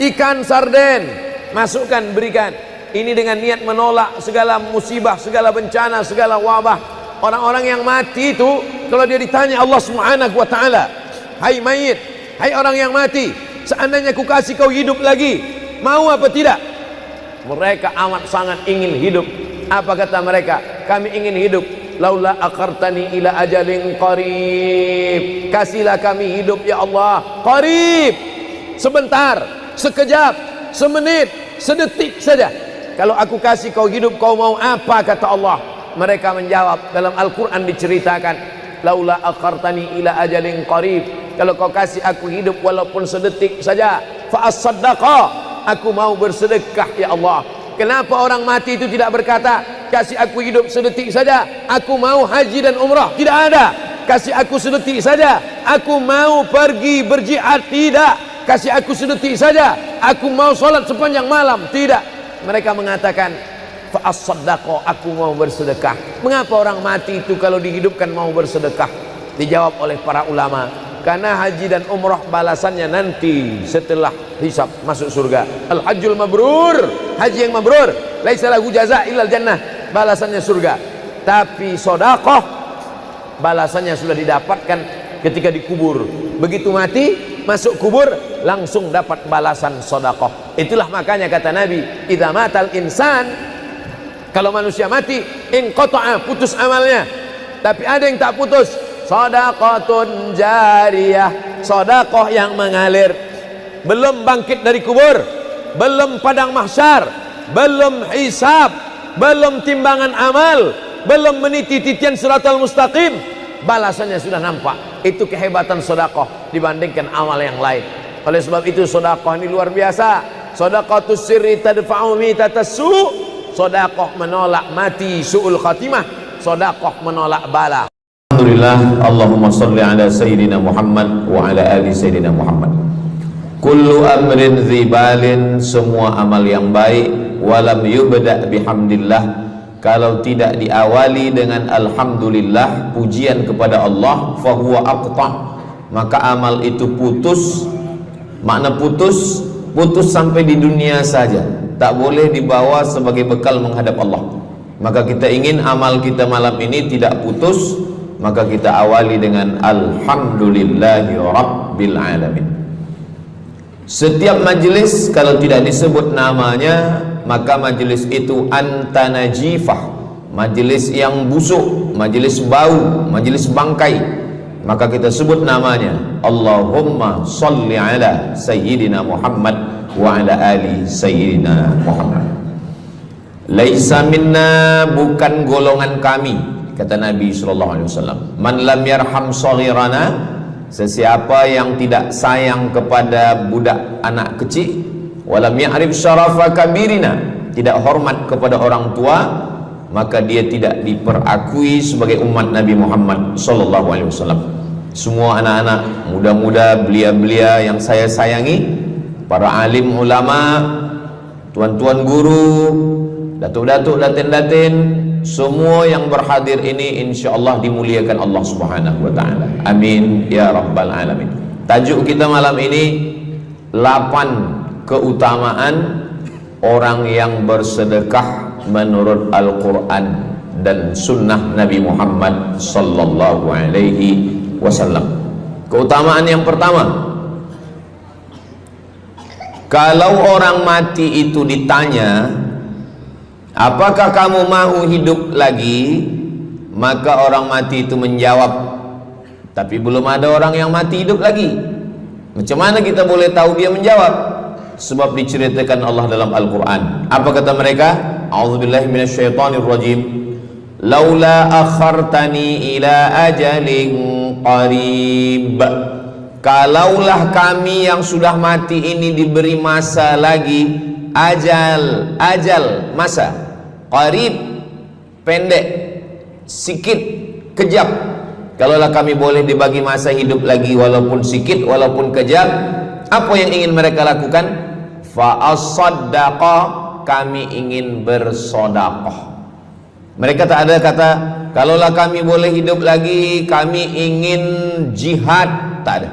Speaker 1: ikan sarden, masukkan, berikan. Ini dengan niat menolak segala musibah, segala bencana, segala wabah. Orang-orang yang mati itu kalau dia ditanya Allah Subhanahu wa taala, hai mayit, hai orang yang mati, seandainya ku kasih kau hidup lagi, mau apa tidak? Mereka amat sangat ingin hidup. Apa kata mereka? Kami ingin hidup. Laula akhartani ila ajalin qarib, kasihlah kami hidup ya Allah qarib, sebentar, sekejap, semenit, sedetik saja. Kalau aku kasih kau hidup, kau mau apa? Kata Allah. Mereka menjawab, dalam Al-Quran diceritakan, laula akhartani ila ajalin qarib, kalau kau kasih aku hidup walaupun sedetik saja, fa as-saddaqa, aku mau bersedekah ya Allah. Kenapa orang mati itu tidak berkata, kasih aku hidup sedetik saja, aku mau haji dan umrah? Tidak ada. Kasih aku sedetik saja, aku mau pergi berjihad? Tidak. Kasih aku sedetik saja, aku mau sholat sepanjang malam? Tidak. Mereka mengatakan, fa as-saddaqa, aku mau bersedekah. Mengapa orang mati itu kalau dihidupkan mau bersedekah? Dijawab oleh para ulama, karena haji dan umrah balasannya nanti setelah hisab masuk surga. Al-hajjul mabrur, haji yang mabrur, laisa lahu jaza' illal jannah, balasannya surga. Tapi sedekah balasannya sudah didapatkan ketika dikubur. Begitu mati masuk kubur langsung dapat balasan sedekah. Itulah makanya kata Nabi, idza matal insan, kalau manusia mati, inqata'a, putus amalnya. Tapi ada yang tak putus, shadaqatun jariyah, sedekah yang mengalir. Belum bangkit dari kubur, belum padang mahsyar, belum hisab, belum timbangan amal, belum meniti titian siratal mustaqim, balasannya sudah nampak. Itu kehebatan sedekah dibandingkan amal yang lain. Oleh sebab itu sedekah ini luar biasa. Shadaqatus sirri tadfa'u mitatassu, sedekah menolak mati su'ul khatimah, sedekah menolak bala. Alhamdulillah, Allahumma salli ala Sayyidina Muhammad wa ala ali Sayyidina Muhammad. Kullu amrin zibalin, semua amal yang baik, walam yubda' bihamdillah, kalau tidak diawali dengan alhamdulillah, pujian kepada Allah, fahuwa aqta', maka amal itu putus. Makna putus, putus sampai di dunia saja, tak boleh dibawa sebagai bekal menghadap Allah. Maka kita ingin amal kita malam ini tidak putus, maka kita awali dengan alhamdulillahi rabbil alamin. Setiap majlis kalau tidak disebut namanya, maka majlis itu antanajifah, majlis yang busuk, majlis bau, majlis bangkai, maka kita sebut namanya Allahumma salli ala Sayyidina Muhammad wa ala ali Sayyidina Muhammad. Laisa minna, bukan golongan kami, kata Nabi SAW. Man lam yarham saghirana, sesiapa yang tidak sayang kepada budak anak kecil, walam ya'rif syarafa kabirina, tidak hormat kepada orang tua, maka dia tidak diperakui sebagai umat Nabi Muhammad SAW. Semua anak-anak muda-muda, belia-belia yang saya sayangi, para alim ulama, tuan-tuan guru, datuk-datuk, datin-datin, semua yang berhadir ini insyaallah dimuliakan Allah Subhanahu wa taala. Amin ya rabbal alamin. Tajuk kita malam ini 8 keutamaan orang yang bersedekah menurut Al-Qur'an dan sunnah Nabi Muhammad sallallahu alaihi wasallam. Keutamaan yang pertama, kalau orang mati itu ditanya, apakah kamu mau hidup lagi? Maka orang mati itu menjawab, tapi belum ada orang yang mati hidup lagi. Macam mana kita boleh tahu dia menjawab? Sebab diceritakan Allah dalam Al-Quran. Apa kata mereka? A'udzubillahi minasyaitonirrajim. Laula akhartani ila ajalin qarib. Kalaulah kami yang sudah mati ini diberi masa lagi, ajal, masa qarib, pendek, sikit, kejap. Kalaulah kami boleh dibagi masa hidup lagi walaupun sikit, walaupun kejap, apa yang ingin mereka lakukan? Fa as-saddaqa, kami ingin bersodaqah. Mereka tak ada kata kalaulah kami boleh hidup lagi kami ingin jihad, tak ada.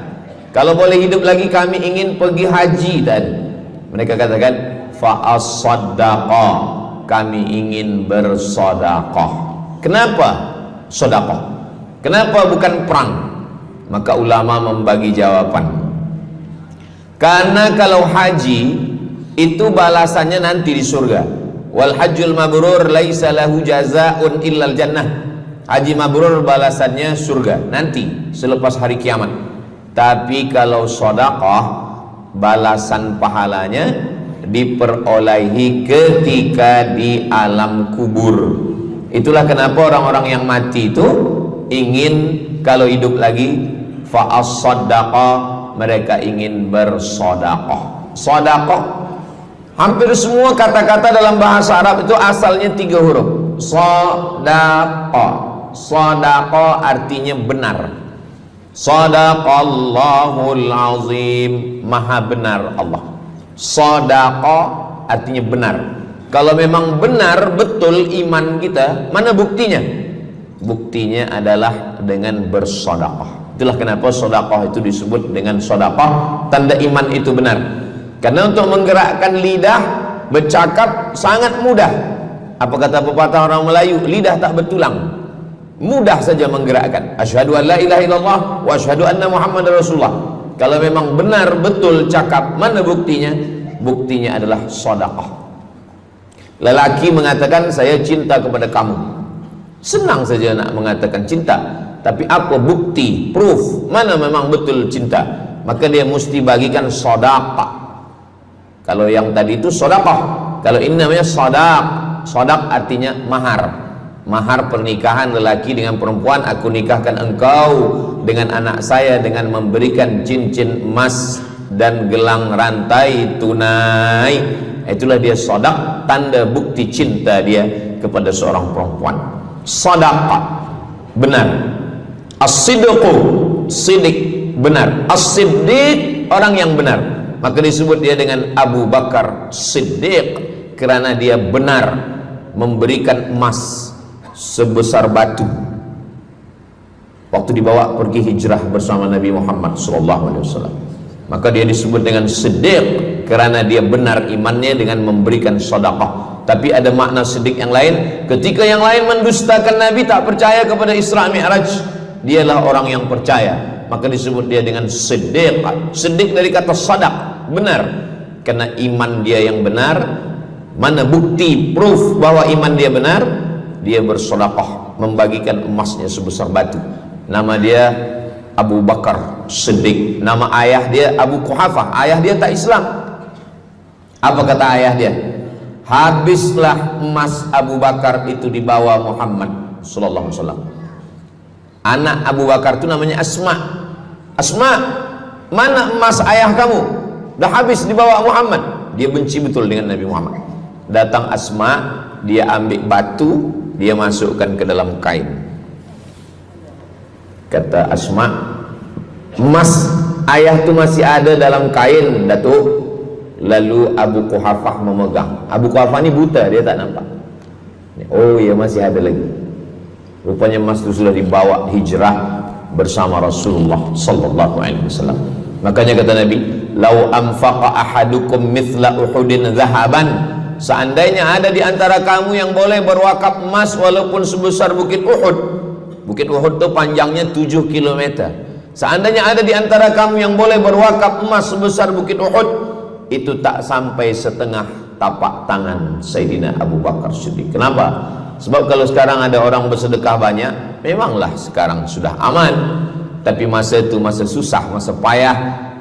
Speaker 1: Kalau boleh hidup lagi kami ingin pergi haji, tak ada. Mereka katakan fa as-saddaqa, kami ingin bersodaqah. Kenapa sodaqah? Kenapa bukan perang? Maka ulama membagi jawaban. Karena kalau haji itu balasannya nanti di surga. Wal hajjul mabrur laisa lahu jazaa'un illal jannah. Haji mabrur balasannya surga nanti selepas hari kiamat. Tapi kalau sedekah balasan pahalanya diperolehi ketika di alam kubur. Itulah kenapa orang-orang yang mati itu ingin kalau hidup lagi fa as-sadaqah, mereka ingin bersedekah. Sedekah, hampir semua kata-kata dalam bahasa Arab itu asalnya 3 huruf. Sadaqah. Sadaqah artinya benar. Sadaqallahul azim, maha benar Allah. Sadaqah artinya benar. Kalau memang benar betul iman kita, mana buktinya? Buktinya adalah dengan bersedekah. Itulah kenapa sedekah itu disebut dengan sedekah, tanda iman itu benar. Karena untuk menggerakkan lidah bercakap sangat mudah. Apa kata pepatah orang Melayu? Lidah tak bertulang. Mudah saja menggerakkan. Asyhadu an la ilaha illallah wa asyhadu anna Muhammadar Rasulullah. Kalau memang benar betul cakap, mana buktinya? Buktinya adalah sedekah. Lelaki mengatakan saya cinta kepada kamu. Senang saja nak mengatakan cinta, tapi apa bukti, proof, mana memang betul cinta? Maka dia mesti bagikan sedekah. Kalau yang tadi itu sedekah, kalau ini namanya sadaq. Sadaq artinya mahar. Mahar pernikahan lelaki dengan perempuan, aku nikahkan engkau dengan anak saya dengan memberikan cincin emas dan gelang rantai tunai. Itulah dia sadaq, tanda bukti cinta dia kepada seorang perempuan. Sadaqah, benar. As-sidqu, sidik, benar. As-siddiq, orang yang benar. Maka disebut dia dengan Abu Bakar Siddiq, kerana dia benar memberikan emas sebesar batu waktu dibawa pergi hijrah bersama Nabi Muhammad SAW. Maka dia disebut dengan Siddiq kerana dia benar imannya dengan memberikan sedekah. Tapi ada makna siddiq yang lain, ketika yang lain mendustakan Nabi, tak percaya kepada Isra Mi'raj, dialah orang yang percaya, maka disebut dia dengan Siddiq. Siddiq dari kata sadaq, benar, karena iman dia yang benar. Mana bukti, proof bahwa iman dia benar? Dia bersedekah, membagikan emasnya sebesar batu. Nama dia Abu Bakar Siddiq. Nama ayah dia Abu Quhafah. Ayah dia tak Islam. Apa kata ayah dia? Habislah emas Abu Bakar itu dibawa Muhammad sallallahu alaihi wasallam. Anak Abu Bakar itu namanya Asma. Asma, mana emas ayah kamu? Dah habis dibawa Muhammad. Dia benci betul dengan Nabi Muhammad. Datang Asma, dia ambil batu, dia masukkan ke dalam kain. Kata Asma, emas ayah tu masih ada dalam kain, Datuk. Lalu Abu Quhafah memegang. Abu Quhafah ni buta, dia tak nampak. Oh ya, masih ada lagi. Rupanya emas itu sudah dibawa hijrah bersama Rasulullah sallallahu alaihi wasallam. Makanya kata Nabi, "Lau anfaqa ahadukum mithla Uhudin zahaban." Seandainya ada di antara kamu yang boleh berwakaf emas walaupun sebesar Bukit Uhud. Bukit Uhud itu panjangnya 7 km. Seandainya ada di antara kamu yang boleh berwakaf emas sebesar Bukit Uhud, itu tak sampai setengah tapak tangan Sayyidina Abu Bakar Siddiq. Kenapa? Sebab kalau sekarang ada orang bersedekah banyak, memanglah sekarang sudah aman. Tapi masa itu masa susah, masa payah,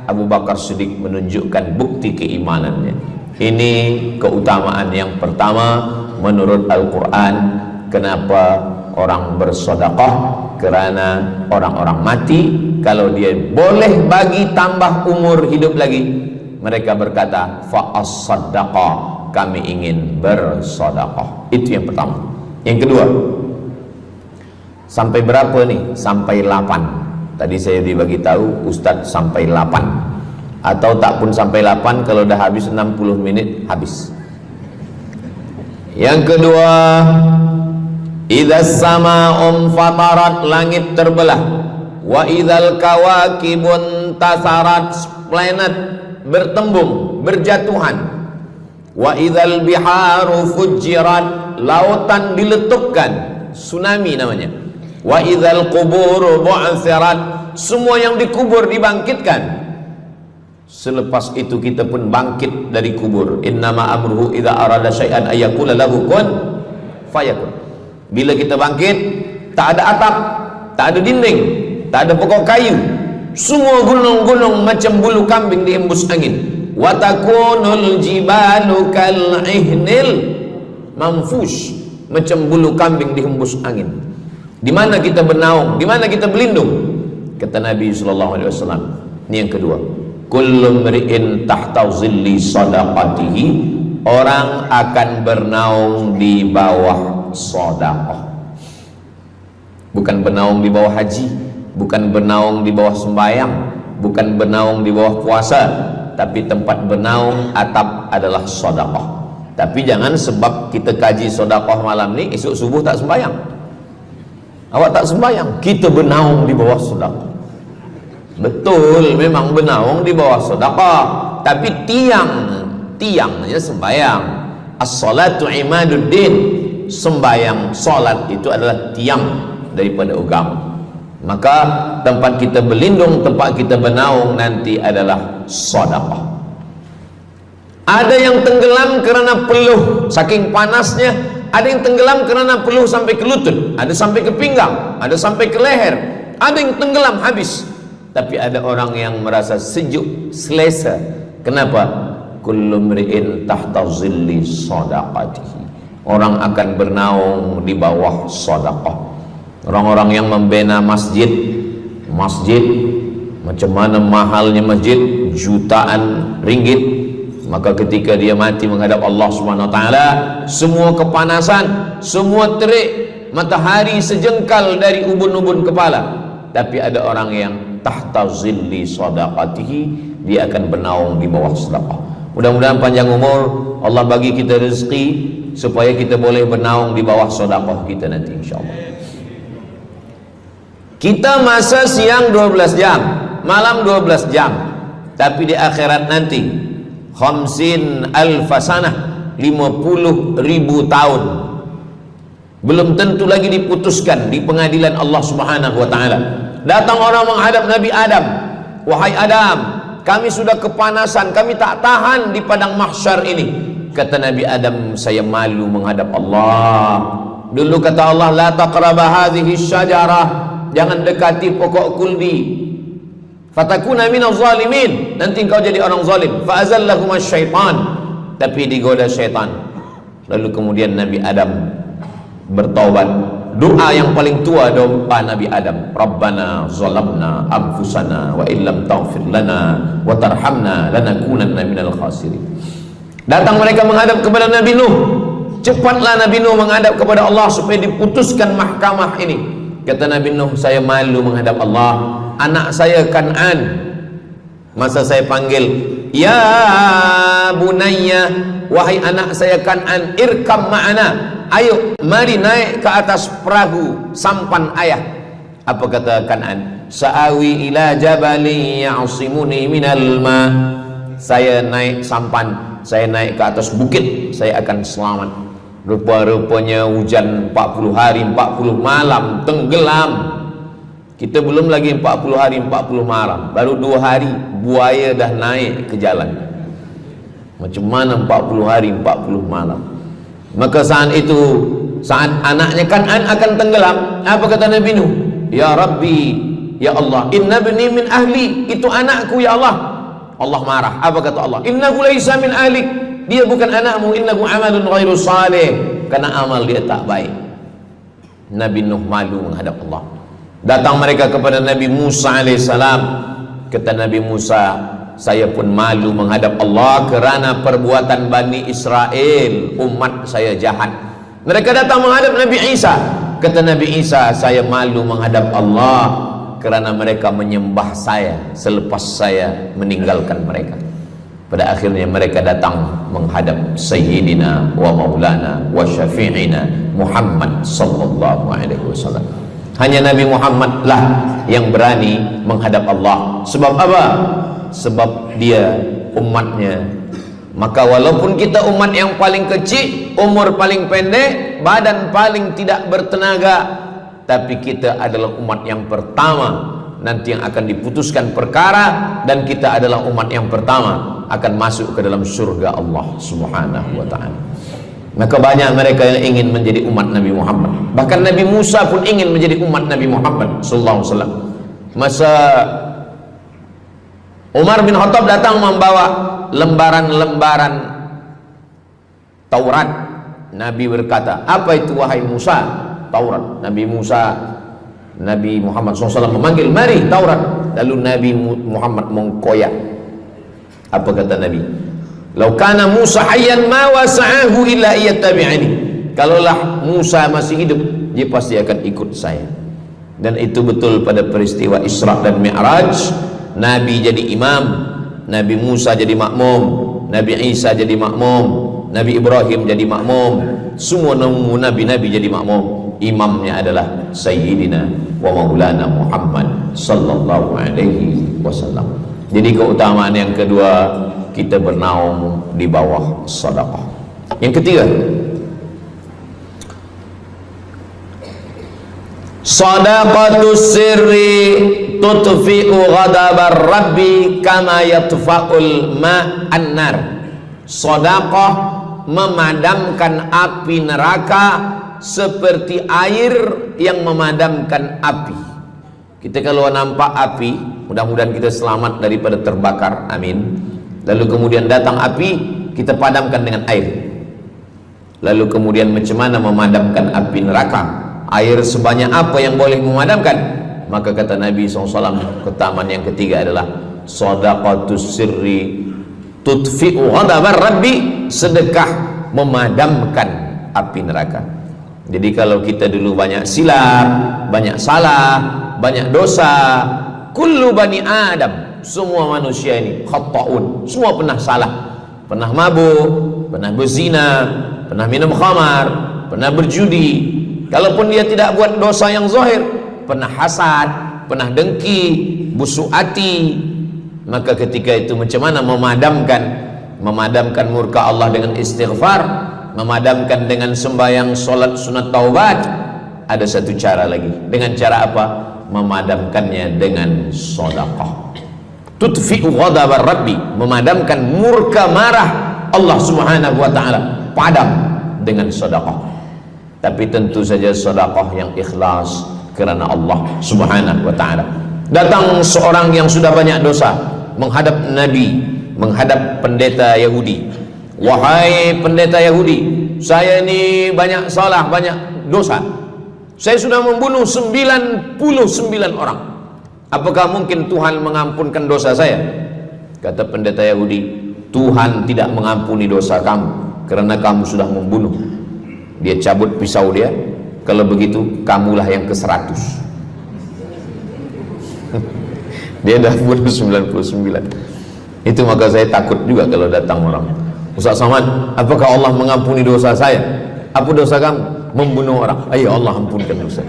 Speaker 1: Abu Bakar Siddiq menunjukkan bukti keimanannya. Ini keutamaan yang pertama menurut Al-Quran. Kenapa orang bersedekah? Kerana orang-orang mati, kalau dia boleh bagi tambah umur hidup lagi, mereka berkata, fa'as-saddaqa, kami ingin bersedekah. Itu yang pertama. Yang kedua, sampai berapa nih? Sampai 8. Tadi saya dibagi tahu Ustadz sampai 8, atau tak pun sampai 8, kalau dah habis 60 menit habis. Yang kedua, idzas sama'um fatarat, langit terbelah, wa idzal kawakibun tasarat, planet bertembung, berjatuhan, wa idzal biharu fujirat, lautan diletupkan, tsunami namanya, wa idzal quburu bu'thirat, semua yang dikubur dibangkitkan. Selepas itu kita pun bangkit dari kubur. Innama amruhu idza arada syai'an ayyakula lahu kun fayakun. Bila kita bangkit, tak ada atap, tak ada dinding, tak ada pokok kayu, semua gunung-gunung macam bulu kambing dihembus angin. Wa takunul jibalu kal ihnil manfush, macam bulu kambing dihembus angin. Di mana kita bernaung? Di mana kita berlindung? Kata Nabi sallallahu alaihi wasallam. Ini yang kedua. Kullu mri'in tahta zilli sadaqatihi, orang akan bernaung di bawah sedekah. Bukan bernaung di bawah haji, bukan bernaung di bawah sembahyang, bukan bernaung di bawah puasa, tapi tempat bernaung atap adalah sedekah. Tapi jangan sebab kita kaji sedekah malam ni, esok subuh tak sembahyang. Awak tak sembahyang, kita bernaung di bawah sedekah. Betul, memang bernaung di bawah sedekah, tapi tiangnya sembahyang. As-salatu imaduddin, sembahyang, salat itu adalah tiang daripada agama. Maka tempat kita berlindung, tempat kita bernaung nanti adalah sedekah. Ada yang tenggelam kerana peluh saking panasnya, ada yang tenggelam kerana peluh sampai ke lutut, ada sampai ke pinggang, ada sampai ke leher, ada yang tenggelam habis. Tapi ada orang yang merasa sejuk, selesa. Kenapa? Kullu mri'in tahta zilli sadaqatihi, orang akan bernaung di bawah sedekah. Orang-orang yang membina masjid, macam mana mahalnya masjid, jutaan ringgit, maka ketika dia mati menghadap Allah Subhanahu wa taala, semua kepanasan, semua terik matahari sejengkal dari ubun-ubun kepala,
Speaker 2: tapi ada orang yang tahta zilli sadaqatihi, dia akan bernaung di bawah sedekah. Mudah-mudahan panjang umur, Allah bagi kita rezeki supaya kita boleh bernaung di bawah sedekah kita nanti insyaallah. Kita masa siang 12 jam, malam 12 jam, tapi di akhirat nanti khamsin alfasanah, 50.000 tahun, belum tentu lagi diputuskan di pengadilan Allah Subhanahu wa taala. Datang orang menghadap Nabi Adam, wahai Adam, kami sudah kepanasan, kami tak tahan di padang mahsyar ini. Kata Nabi Adam, saya malu menghadap Allah. Dulu kata Allah, la taqraba hadhihi syajarah, jangan dekati pokok kuldi, fatakuna minaz zalimin, nanti engkau jadi orang zalim. Fa azallahumas syaitan, tapi digoda syaitan. Lalu kemudian Nabi Adam bertaubat. Doa yang paling tua doa Nabi Adam, Rabbana zalamna anfusana wa illam taghfir lana wa tarhamna lanakunanna minal khasirin. Datang mereka menghadap kepada Nabi Nuh. Cepatlah Nabi Nuh menghadap kepada Allah supaya diputuskan mahkamah ini. Kata Nabi Nuh, saya malu menghadap Allah. Anak saya Kan'an, masa saya panggil, ya bunayya, wahai anak saya Kan'an, irkam ma'ana, ayo mari naik ke atas perahu sampan ayah. Apa kata Kan'an? Sa'awi ila jabali ya'simuni minal ma, saya naik sampan, saya naik ke atas bukit, saya akan selamat. Rupa-rupanya hujan 40 hari 40 malam tenggelam. Kita belum lagi 40 hari 40 malam, baru 2 hari buaya dah naik ke jalan. Macam mana 40 hari 40 malam? Maka saat itu, saat anaknya Kan'an akan tenggelam, apa kata Nabi Nuh? Ya Rabbi, ya Allah, inna bni min ahli, itu anakku ya Allah. Allah marah. Apa kata Allah? Innahu laisa min ahlik, dia bukan anakmu, innahu amalun ghairu salih, karena amal dia tak baik. Nabi Nuh malu menghadap Allah. Datang mereka kepada Nabi Musa alaihissalam. Kata Nabi Musa, saya pun malu menghadap Allah kerana perbuatan Bani Israel, umat saya jahat. Mereka datang menghadap Nabi Isa. Kata Nabi Isa, saya malu menghadap Allah kerana mereka menyembah saya selepas saya meninggalkan mereka. Pada akhirnya mereka datang menghadap Sayyidina wa Maulana wa Syafi'ina Muhammad sallallahu alaihi wasallam. Hanya Nabi Muhammad lah yang berani menghadap Allah. Sebab apa? Sebab dia umatnya. Maka walaupun kita umat yang paling kecil, umur paling pendek, badan paling tidak bertenaga, tapi kita adalah umat yang pertama nanti yang akan diputuskan perkara, dan kita adalah umat yang pertama akan masuk ke dalam surga Allah Subhanahu wa ta'ala. Maka banyak mereka yang ingin menjadi umat Nabi Muhammad. Bahkan Nabi Musa pun ingin menjadi umat Nabi Muhammad sallallahu alaihi wasallam. Masa Umar bin Khattab datang membawa lembaran-lembaran Taurat, Nabi berkata, apa itu wahai Musa? Taurat. Nabi Muhammad SAW memanggil, mari Taurat. Lalu Nabi Muhammad mengkoyak. Apa kata Nabi? Lau kana Musa hayyan ma wasa'ahu illa iyattabi'ani. Kalaulah Musa masih hidup, dia pasti akan ikut saya. Dan itu betul pada peristiwa Isra dan Mi'raj. Nabi jadi imam, Nabi Musa jadi makmum, Nabi Isa jadi makmum, Nabi Ibrahim jadi makmum, semua nabi-nabi jadi makmum. Imamnya adalah Sayyidina wa Maulana Muhammad sallallahu alaihi wasallam. Jadi keutamaan yang kedua, kita bernaung di bawah sedekah. Yang ketiga, sadaqatus sirri tutfi'u ghadabar rabbi kama yatfa'ul ma'an nar. Sedekah memadamkan api neraka seperti air yang memadamkan api. Kita kalau nampak api, mudah-mudahan kita selamat daripada terbakar, amin. Lalu kemudian datang api, kita padamkan dengan air. Lalu kemudian macam mana memadamkan api neraka? Air sebanyak apa yang boleh memadamkan? Maka kata Nabi SAW, keutamaan yang ketiga adalah sadaqatus sirri tutfi'u ghadabar rabbi, sedekah memadamkan api neraka. Jadi kalau kita dulu banyak silap, banyak salah, banyak dosa. Kullu bani Adam, semua manusia ini khata'un, semua pernah salah, pernah mabuk, pernah berzina, pernah minum khamar, pernah berjudi. Kalaupun dia tidak buat dosa yang zahir, pernah hasad, pernah dengki, busuk hati. Maka ketika itu macam mana memadamkan murka Allah dengan istighfar, memadamkan dengan sembahyang, solat, sunat, taubat? Ada satu cara lagi. Dengan cara apa? Memadamkannya dengan sedekah. Tudfi'u ghadabar rabbi, memadamkan murka marah Allah subhanahu wa ta'ala, padam dengan sedekah. Tapi tentu saja sedekah yang ikhlas kerana Allah subhanahu wa ta'ala. Datang seorang yang sudah banyak dosa menghadap Nabi, menghadap pendeta Yahudi. Wahai pendeta Yahudi, saya ini banyak salah, banyak dosa. Saya sudah membunuh 99 orang. Apakah mungkin Tuhan mengampunkan dosa saya? Kata pendeta Yahudi, Tuhan tidak mengampuni dosa kamu kerana kamu sudah membunuh. Dia cabut pisau dia. Kalau begitu, kamulah yang ke-100. Dia dah bunuh 99. Itu maka saya takut juga kalau datang orang, Ustaz Somad, apakah Allah mengampuni dosa saya? Apa dosa kamu? Membunuh orang. Ayo Allah ampunkan dosa.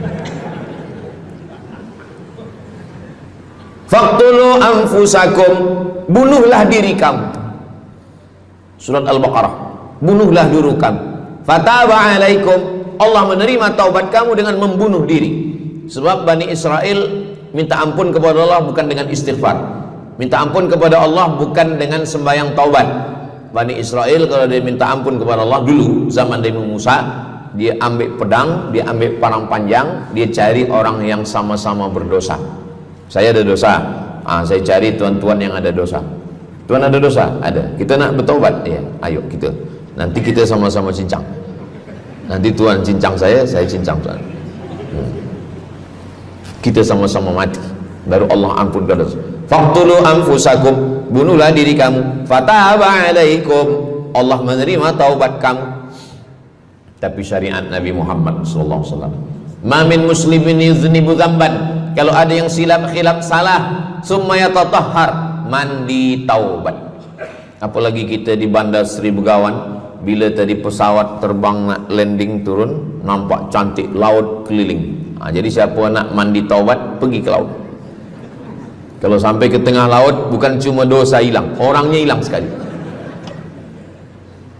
Speaker 2: Faqtulu anfusakum, bunuhlah diri kamu. Surat Al-Baqarah. Bunuhlah diri kamu. Fataba alaikum, Allah menerima taubat kamu dengan membunuh diri. Sebab Bani Israel minta ampun kepada Allah bukan dengan istighfar, minta ampun kepada Allah bukan dengan sembahyang taubat. Bani Israel kalau dia minta ampun kepada Allah dulu zaman Nabi Musa, dia ambil pedang, dia ambil parang panjang, dia cari orang yang sama-sama berdosa. Saya ada dosa, saya cari tuan-tuan yang ada dosa. Tuan ada dosa? Ada. Kita nak bertaubat? Ya, ayo kita. Nanti kita sama-sama cincang. Nanti tuan cincang saya cincang tuan. Kita sama-sama mati, baru Allah ampunkan dosa. Faqtulu anfusakum, bunuhlah diri kamu. Fataba alaikum, Allah menerima taubat kamu. Tapi syariat Nabi Muhammad sallallahu alaihi wasallam, ma min muslimin yuznibu dzamban, kalau ada yang silap khilaf salah, summa yatatahhar, mandi taubat. Apalagi kita di Bandar Seri Begawan, bila tadi pesawat terbang nak landing turun, nampak cantik laut keliling. Jadi siapa nak mandi taubat, pergi ke laut. Kalau sampai ke tengah laut, bukan cuma dosa hilang, orangnya hilang sekali.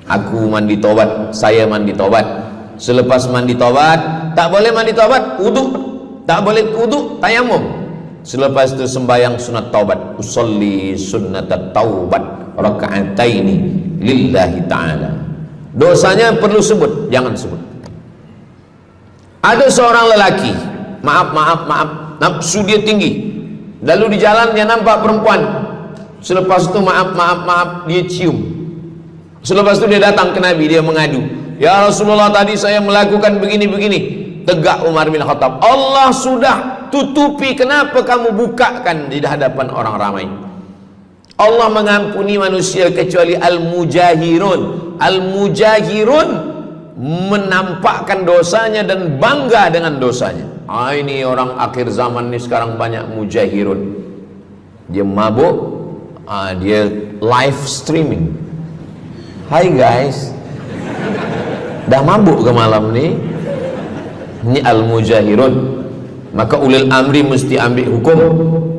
Speaker 2: Aku mandi taubat, saya mandi taubat. Selepas mandi taubat, tak boleh mandi taubat, wudu. Tak boleh wudu, tayamum. Selepas itu sembahyang sunat taubat. Usolli sunnatat taubat raka'ataini lillahi ta'ala. Dosanya perlu sebut, jangan sebut. Ada seorang lelaki, maaf, nafsu dia tinggi. Lalu di jalan dia nampak perempuan. Selepas itu maaf, dia cium. Selepas itu dia datang ke Nabi, dia mengadu, ya Rasulullah, tadi saya melakukan begini-begini. Tegak Umar bin Khattab, Allah sudah tutupi, kenapa kamu bukakan di hadapan orang ramai? Allah mengampuni manusia kecuali al-mujahirun. Al-mujahirun menampakkan dosanya dan bangga dengan dosanya. Ini orang akhir zaman ni sekarang banyak mujahirun. Dia mabuk, dia live streaming. Hai guys, dah mabuk ke malam ni? Ini al-mujahirun. Maka ulil amri mesti ambil hukum.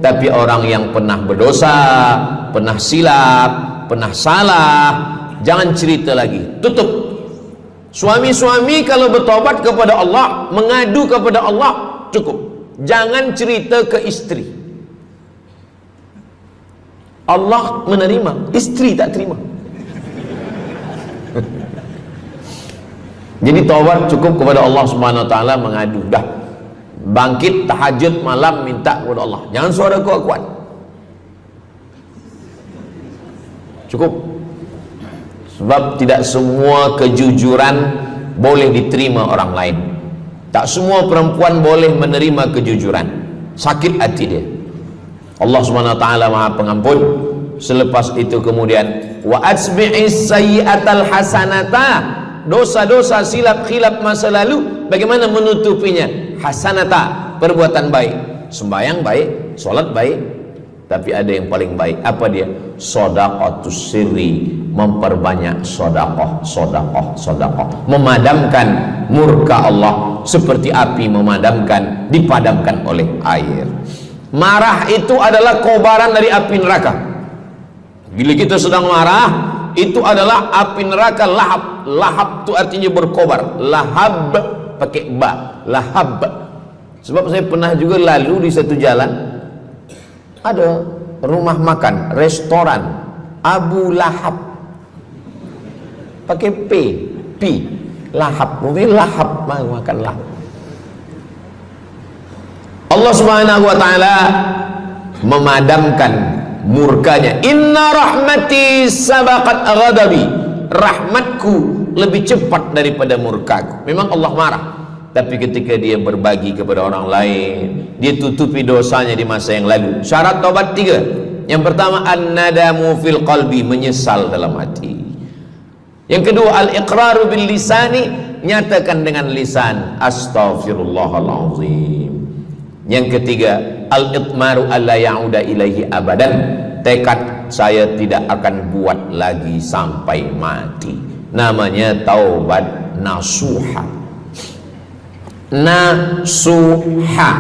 Speaker 2: Tapi orang yang pernah berdosa, pernah silap, pernah salah, jangan cerita lagi, tutup. Suami-suami kalau bertobat kepada Allah, mengadu kepada Allah, cukup. Jangan cerita ke istri. Allah menerima, istri tak terima. Jadi taubat cukup kepada Allah Subhanahu wa taala, mengadu dah. Bangkit tahajud malam minta kepada Allah. Jangan suara kuat-kuat. Cukup. Sebab tidak semua kejujuran boleh diterima orang lain. Tak semua perempuan boleh menerima kejujuran. Sakit hati dia. Allah Subhanahu wa taala Maha Pengampun. Selepas itu kemudian wa asbi'is sayyi'atal hasanata, dosa-dosa silap khilaf masa lalu bagaimana menutupinya? Hasanata, perbuatan baik. sembahyang baik, sholat baik, tapi ada yang paling baik. Apa dia? Shadaqatus sirri, memperbanyak sedekah, memadamkan murka Allah seperti api dipadamkan oleh air. Marah itu adalah kobaran dari api neraka. Bila kita sedang marah, itu adalah api neraka lahab. Lahab itu artinya berkobar. Lahab pakai ba, lahab. Sebab saya pernah juga lalu di satu jalan, ada rumah makan, restoran Abu Lahab, pakai P, lahab, mungkin lahab, makan lahab. Allah Subhanahu wa taala memadamkan murkanya. Inna rahmati sabaqat ghadabi, rahmatku lebih cepat daripada murkaku. Memang Allah marah, tapi ketika dia berbagi kepada orang lain, dia tutupi dosanya di masa yang lalu. Syarat taubat 3. Yang pertama, an-nadamu fil qalbi, menyesal dalam hati. Yang kedua, al-iqraru bil lisani, nyatakan dengan lisan, astaghfirullahalazim. Yang ketiga, al-itmaru alla ya'uda ilaihi abadan, tekad saya tidak akan buat lagi sampai mati. Namanya taubat nasuha. Nasuha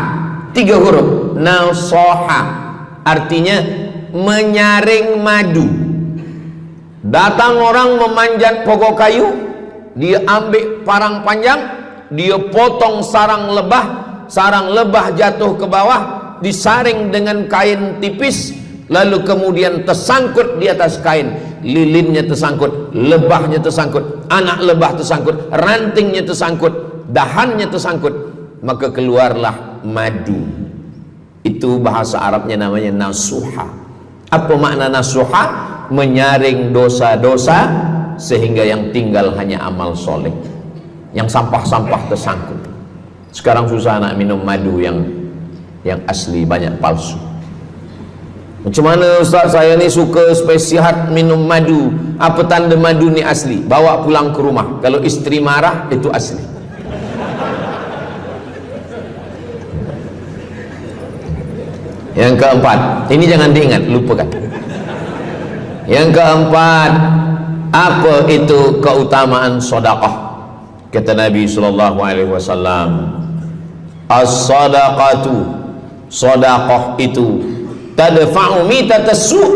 Speaker 2: 3 huruf. Nasoha artinya menyaring madu. Datang orang memanjat pokok kayu, dia ambil parang panjang, dia potong sarang lebah jatuh ke bawah, disaring dengan kain tipis, lalu kemudian tersangkut di atas kain, lilinnya tersangkut, lebahnya tersangkut, anak lebah tersangkut, rantingnya tersangkut, dahannya tersangkut, maka keluarlah madu. Itu bahasa Arabnya namanya nasuha. Apa makna nasuha? Menyaring dosa-dosa sehingga yang tinggal hanya amal soleh, yang sampah-sampah tersangkut. Sekarang susah nak minum madu yang asli, banyak palsu. Macam mana Ustaz, saya ni suka spesiat minum madu, apa tanda madu ni asli? Bawa pulang ke rumah, kalau istri marah itu asli. Yang keempat, ini jangan diingat, lupakan. Yang keempat, apa itu keutamaan sedekah? Kata Nabi sallallahu alaihi wasallam, as-sadaqatu, sedekah itu tadfa'u mitatas su',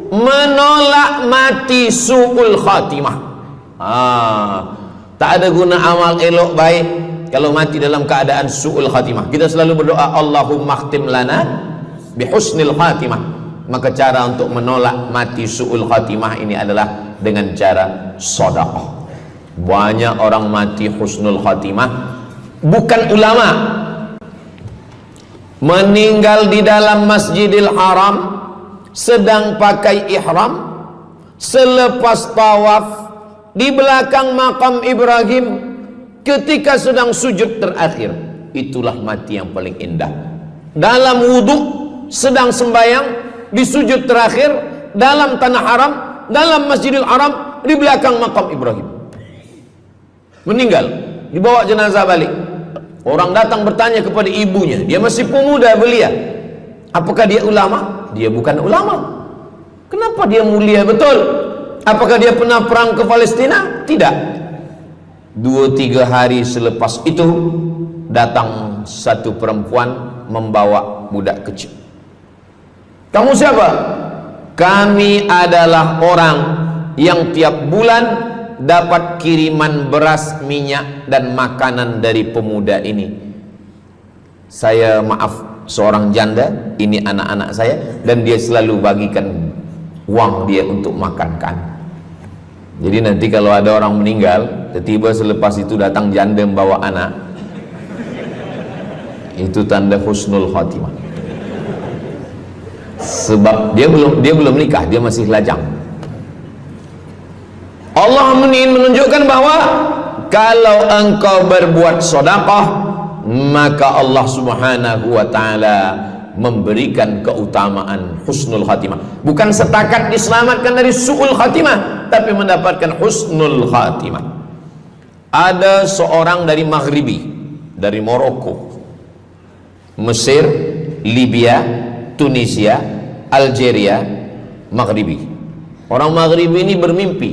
Speaker 2: menolak mati su'ul khatimah. Tak ada guna amal elok baik kalau mati dalam keadaan su'ul khatimah. Kita selalu berdoa, Allahumma khtim lana bihusnil khatimah. Maka cara untuk menolak mati su'ul khatimah ini adalah dengan cara sedekah. Banyak orang mati husnul khatimah, bukan ulama, meninggal di dalam Masjidil Haram sedang pakai ihram, selepas tawaf di belakang makam Ibrahim ketika sedang sujud terakhir. Itulah mati yang paling indah. Dalam wudhu sedang sembahyang, di sujud terakhir dalam tanah haram, dalam Masjidil Haram, di belakang makam Ibrahim. Meninggal, dibawa jenazah balik. Orang datang bertanya kepada ibunya, dia masih pemuda belia, apakah dia ulama? Dia bukan ulama. Kenapa dia mulia betul? Apakah dia pernah perang ke Palestina? Tidak. 2-3 hari selepas itu datang satu perempuan membawa budak kecil. Kamu siapa? Kami adalah orang yang tiap bulan dapat kiriman beras, minyak dan makanan dari pemuda ini. Saya maaf, seorang janda, ini anak-anak saya, dan dia selalu bagikan uang dia untuk makankan. Jadi nanti kalau ada orang meninggal, tiba-tiba selepas itu datang janda membawa anak, itu tanda husnul khatimah. Sebab dia belum nikah, dia masih lajang. Allah ingin menunjukkan bahwa kalau engkau berbuat sedekah, maka Allah Subhanahu wa taala memberikan keutamaan husnul khatimah. Bukan setakat diselamatkan dari su'ul khatimah, tapi mendapatkan husnul khatimah. Ada seorang dari Maghribi, dari Maroko, Mesir, Libya, Tunisia, Algeria, Maghribi. Orang Maghribi ini bermimpi.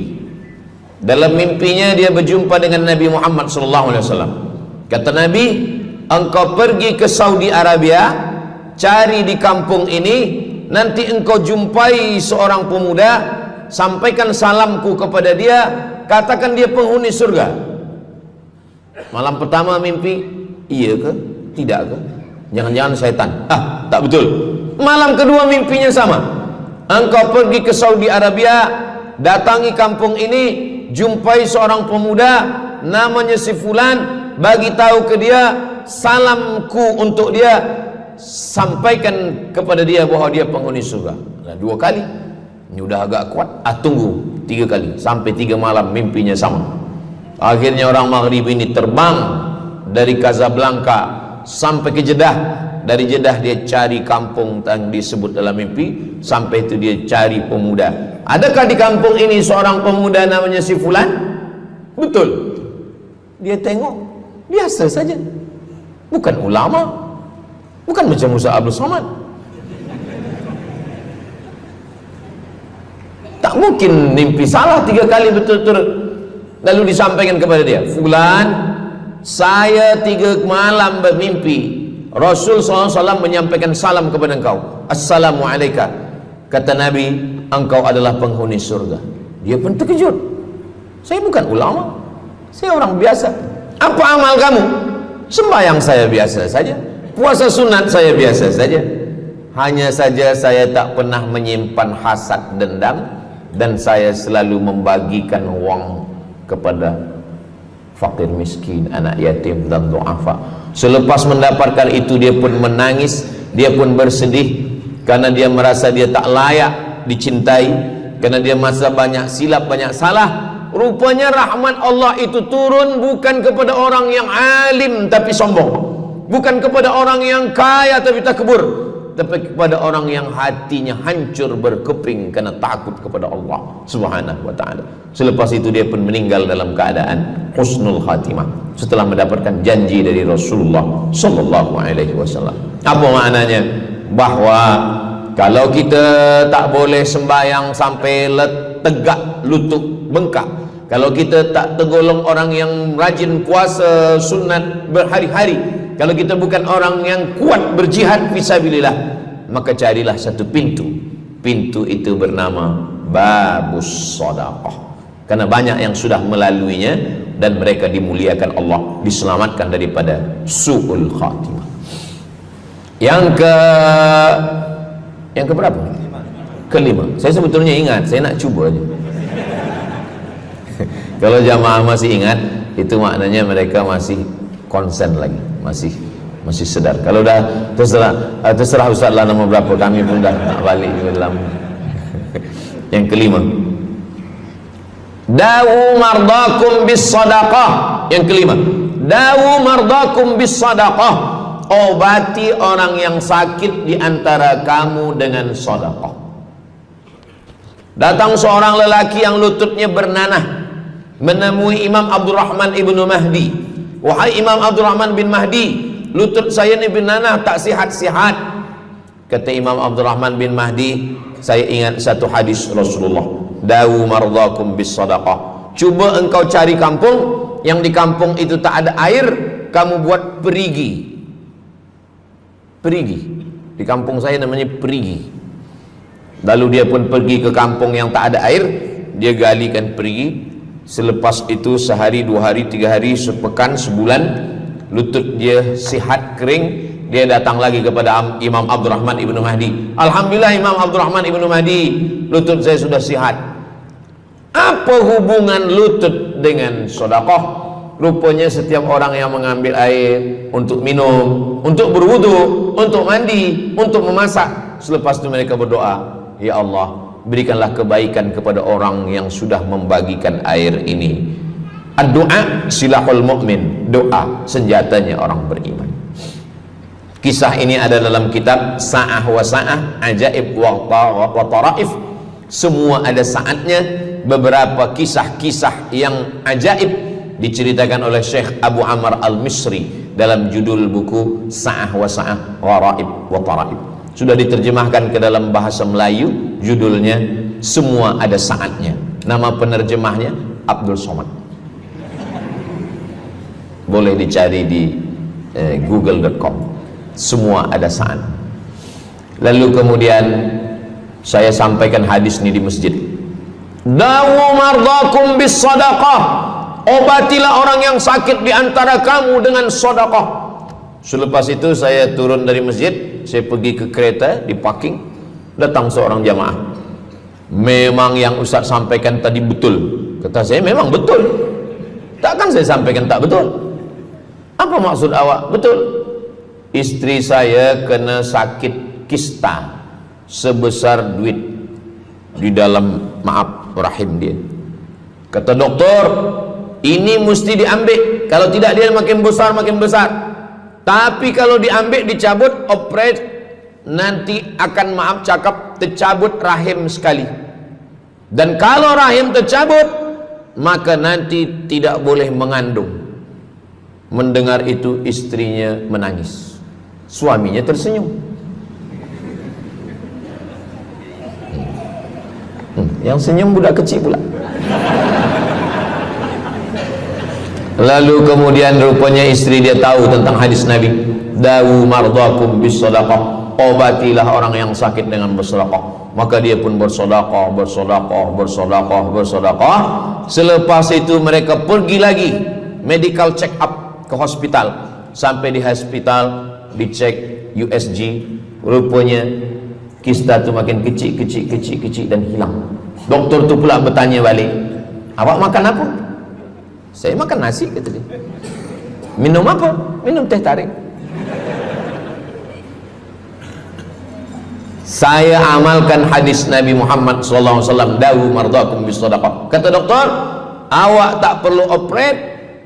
Speaker 2: Dalam mimpinya dia berjumpa dengan Nabi Muhammad SAW. Kata Nabi, engkau pergi ke Saudi Arabia, cari di kampung ini, nanti engkau jumpai seorang pemuda, sampaikan salamku kepada dia, katakan dia penghuni surga. Malam pertama mimpi, iya ke? Tidak ke? Jangan-jangan syaitan. Tak betul. Malam kedua mimpinya sama. Engkau pergi ke Saudi Arabia, datangi kampung ini, jumpai seorang pemuda namanya si fulan, bagi tahu ke dia, salamku untuk dia, sampaikan kepada dia bahwa dia penghuni surga. Nah, 2 kali. Ini udah agak kuat. Tunggu 3 kali, sampai 3 malam mimpinya sama. Akhirnya orang Maghrib ini terbang dari Casablanca sampai ke Jeddah. Dari Jeddah dia cari kampung yang disebut dalam mimpi. Sampai itu dia cari pemuda. Adakah di kampung ini seorang pemuda namanya si fulan? Betul. Dia tengok, biasa saja. Bukan ulama, bukan macam Musa Abdul Somad. Tak mungkin mimpi salah 3 kali betul-betul. Lalu disampaikan kepada dia, fulan, saya 3 malam bermimpi Rasul SAW menyampaikan salam kepada engkau. Assalamualaikum. Kata Nabi, engkau adalah penghuni surga. Dia pun terkejut. Saya bukan ulama, saya orang biasa. Apa amal kamu? Sembahyang saya biasa saja, puasa sunat saya biasa saja. Hanya saja saya tak pernah menyimpan hasad dendam, dan saya selalu membagikan uang kepada fakir miskin, anak yatim dan du'afa. Selepas mendapatkan itu dia pun menangis, dia pun bersedih karena dia merasa dia tak layak dicintai, karena dia merasa banyak silap, banyak salah. Rupanya rahmat Allah itu turun bukan kepada orang yang alim tapi sombong, bukan kepada orang yang kaya tapi takbur, tapi kepada orang yang hatinya hancur berkeping karena takut kepada Allah Subhanahu wa ta'ala. Selepas itu dia pun meninggal dalam keadaan husnul khatimah setelah mendapatkan janji dari Rasulullah sallallahu alaihi wasallam. Apa maknanya? Bahwa kalau kita tak boleh sembahyang sampai tegak lutut bengkak, kalau kita tak tergolong orang yang rajin puasa sunat berhari-hari, kalau kita bukan orang yang kuat berjihad fisabilillah, maka carilah satu pintu. Pintu itu bernama babus sedekah. Karena banyak yang sudah melaluinya dan mereka dimuliakan Allah, diselamatkan daripada su'ul khatimah. Yang ke berapa? Kelima. Saya sebetulnya ingat, saya nak cuba aja. Kalau jamaah masih ingat, itu maknanya mereka masih konsen lagi, masih sedar. Kalau dah terserah Ustaz lah nama berapa, kami pun dah tak balik dalam. Yang kelima, dawu mardakum bis sadaqah. Yang kelima, dawu mardakum bis sadaqah. Obati orang yang sakit di antara kamu dengan sedekah. Datang seorang lelaki yang lututnya bernanah menemui Imam Abdurrahman ibnu Mahdi. Wahai Imam Abdurrahman bin Mahdi, lutut saya ni bernanah tak sihat-sihat. Kata Imam Abdurrahman bin Mahdi, saya ingat satu hadis Rasulullah, dawu mardakum bis sadaqah. Cuba engkau cari kampung yang di kampung itu tak ada air, kamu buat perigi. Perigi. Di kampung saya namanya perigi. Lalu dia pun pergi ke kampung yang tak ada air, dia galikan perigi. Selepas itu sehari, 2 hari, 3 hari, sepekan, sebulan, lutut dia sihat kering. Dia datang lagi kepada Imam Abdurrahman ibnu Mahdi. Alhamdulillah Imam Abdurrahman ibnu Mahdi, lutut saya sudah sihat. Apa hubungan lutut dengan sedekah? Rupanya setiap orang yang mengambil air untuk minum, untuk berwudu, untuk mandi, untuk memasak, selepas itu mereka berdoa, ya Allah, berikanlah kebaikan kepada orang yang sudah membagikan air ini. Ad-du'a silahul mu'min, doa senjatanya orang beriman. Kisah ini ada dalam kitab Sa'ah wa Sa'ah, Ajaib wa Taraif. Semua ada saatnya. Beberapa kisah-kisah yang ajaib diceritakan oleh Syekh Abu Amr al-Misri dalam judul buku Sa'ah wa Sa'ah Gharaib wa Taraib. Sudah diterjemahkan ke dalam bahasa Melayu, judulnya Semua Ada Saatnya. Nama penerjemahnya Abdul Somad. Boleh dicari di google.com. Semua ada saat. Lalu kemudian saya sampaikan hadis ini di masjid. Dawu mardakum bis sadaqah. Obatilah orang yang sakit di antara kamu dengan sedekah. Selepas itu saya turun dari masjid, saya pergi ke kereta, di parking, datang seorang jamaah. Memang yang Ustaz sampaikan tadi betul. Kata saya, memang betul. Takkan saya sampaikan tak betul? Apa maksud awak? Betul. Istri saya kena sakit kista sebesar duit di dalam, maaf, rahim dia. Kata doktor, ini mesti diambil, kalau tidak dia makin besar makin besar. Tapi kalau diambil, dicabut, operate, nanti akan, maaf cakap, tercabut rahim sekali. Dan kalau rahim tercabut, maka nanti tidak boleh mengandung. Mendengar itu istrinya menangis, suaminya tersenyum. Yang senyum budak kecil pula. Lalu kemudian rupanya istri dia tahu tentang hadis Nabi, dawu mardakum bis sadaqah, obatilah orang yang sakit dengan bersedekah. Maka dia pun bersedekah, bersedekah, bersedekah, bersedekah. Selepas itu mereka pergi lagi medical check up ke hospital. Sampai di hospital dicek USG, rupanya kista itu makin kecil, kecil, kecil, kecil dan hilang. Doktor tu pula bertanya balik, awak makan apa? Saya makan nasi, kata dia. Minum apa? Minum teh tarik. Saya amalkan hadis Nabi Muhammad SAW, dawu mardakum bis sadaqah. Kata doktor, awak tak perlu operate,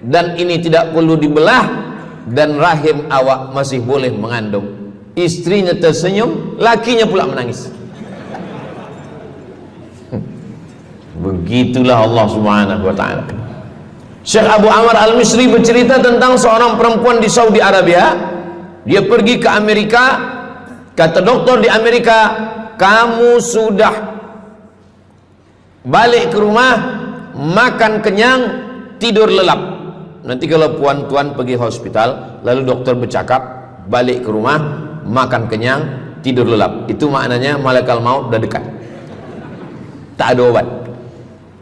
Speaker 2: dan ini tidak perlu dibelah, dan rahim awak masih boleh mengandung. Istrinya tersenyum, lakinya pula menangis. Begitulah Allah Subhanahu wa ta'ala. Syekh Abu Amr Al-Misri bercerita tentang seorang perempuan di Saudi Arabia. Dia pergi ke Amerika. Kata doktor di Amerika, kamu sudah balik ke rumah, makan kenyang, tidur lelap. Nanti kalau puan-tuan pergi hospital, lalu dokter bercakap, balik ke rumah, makan kenyang, tidur lelap. Itu maknanya malaikat maut dah dekat, tak ada obat.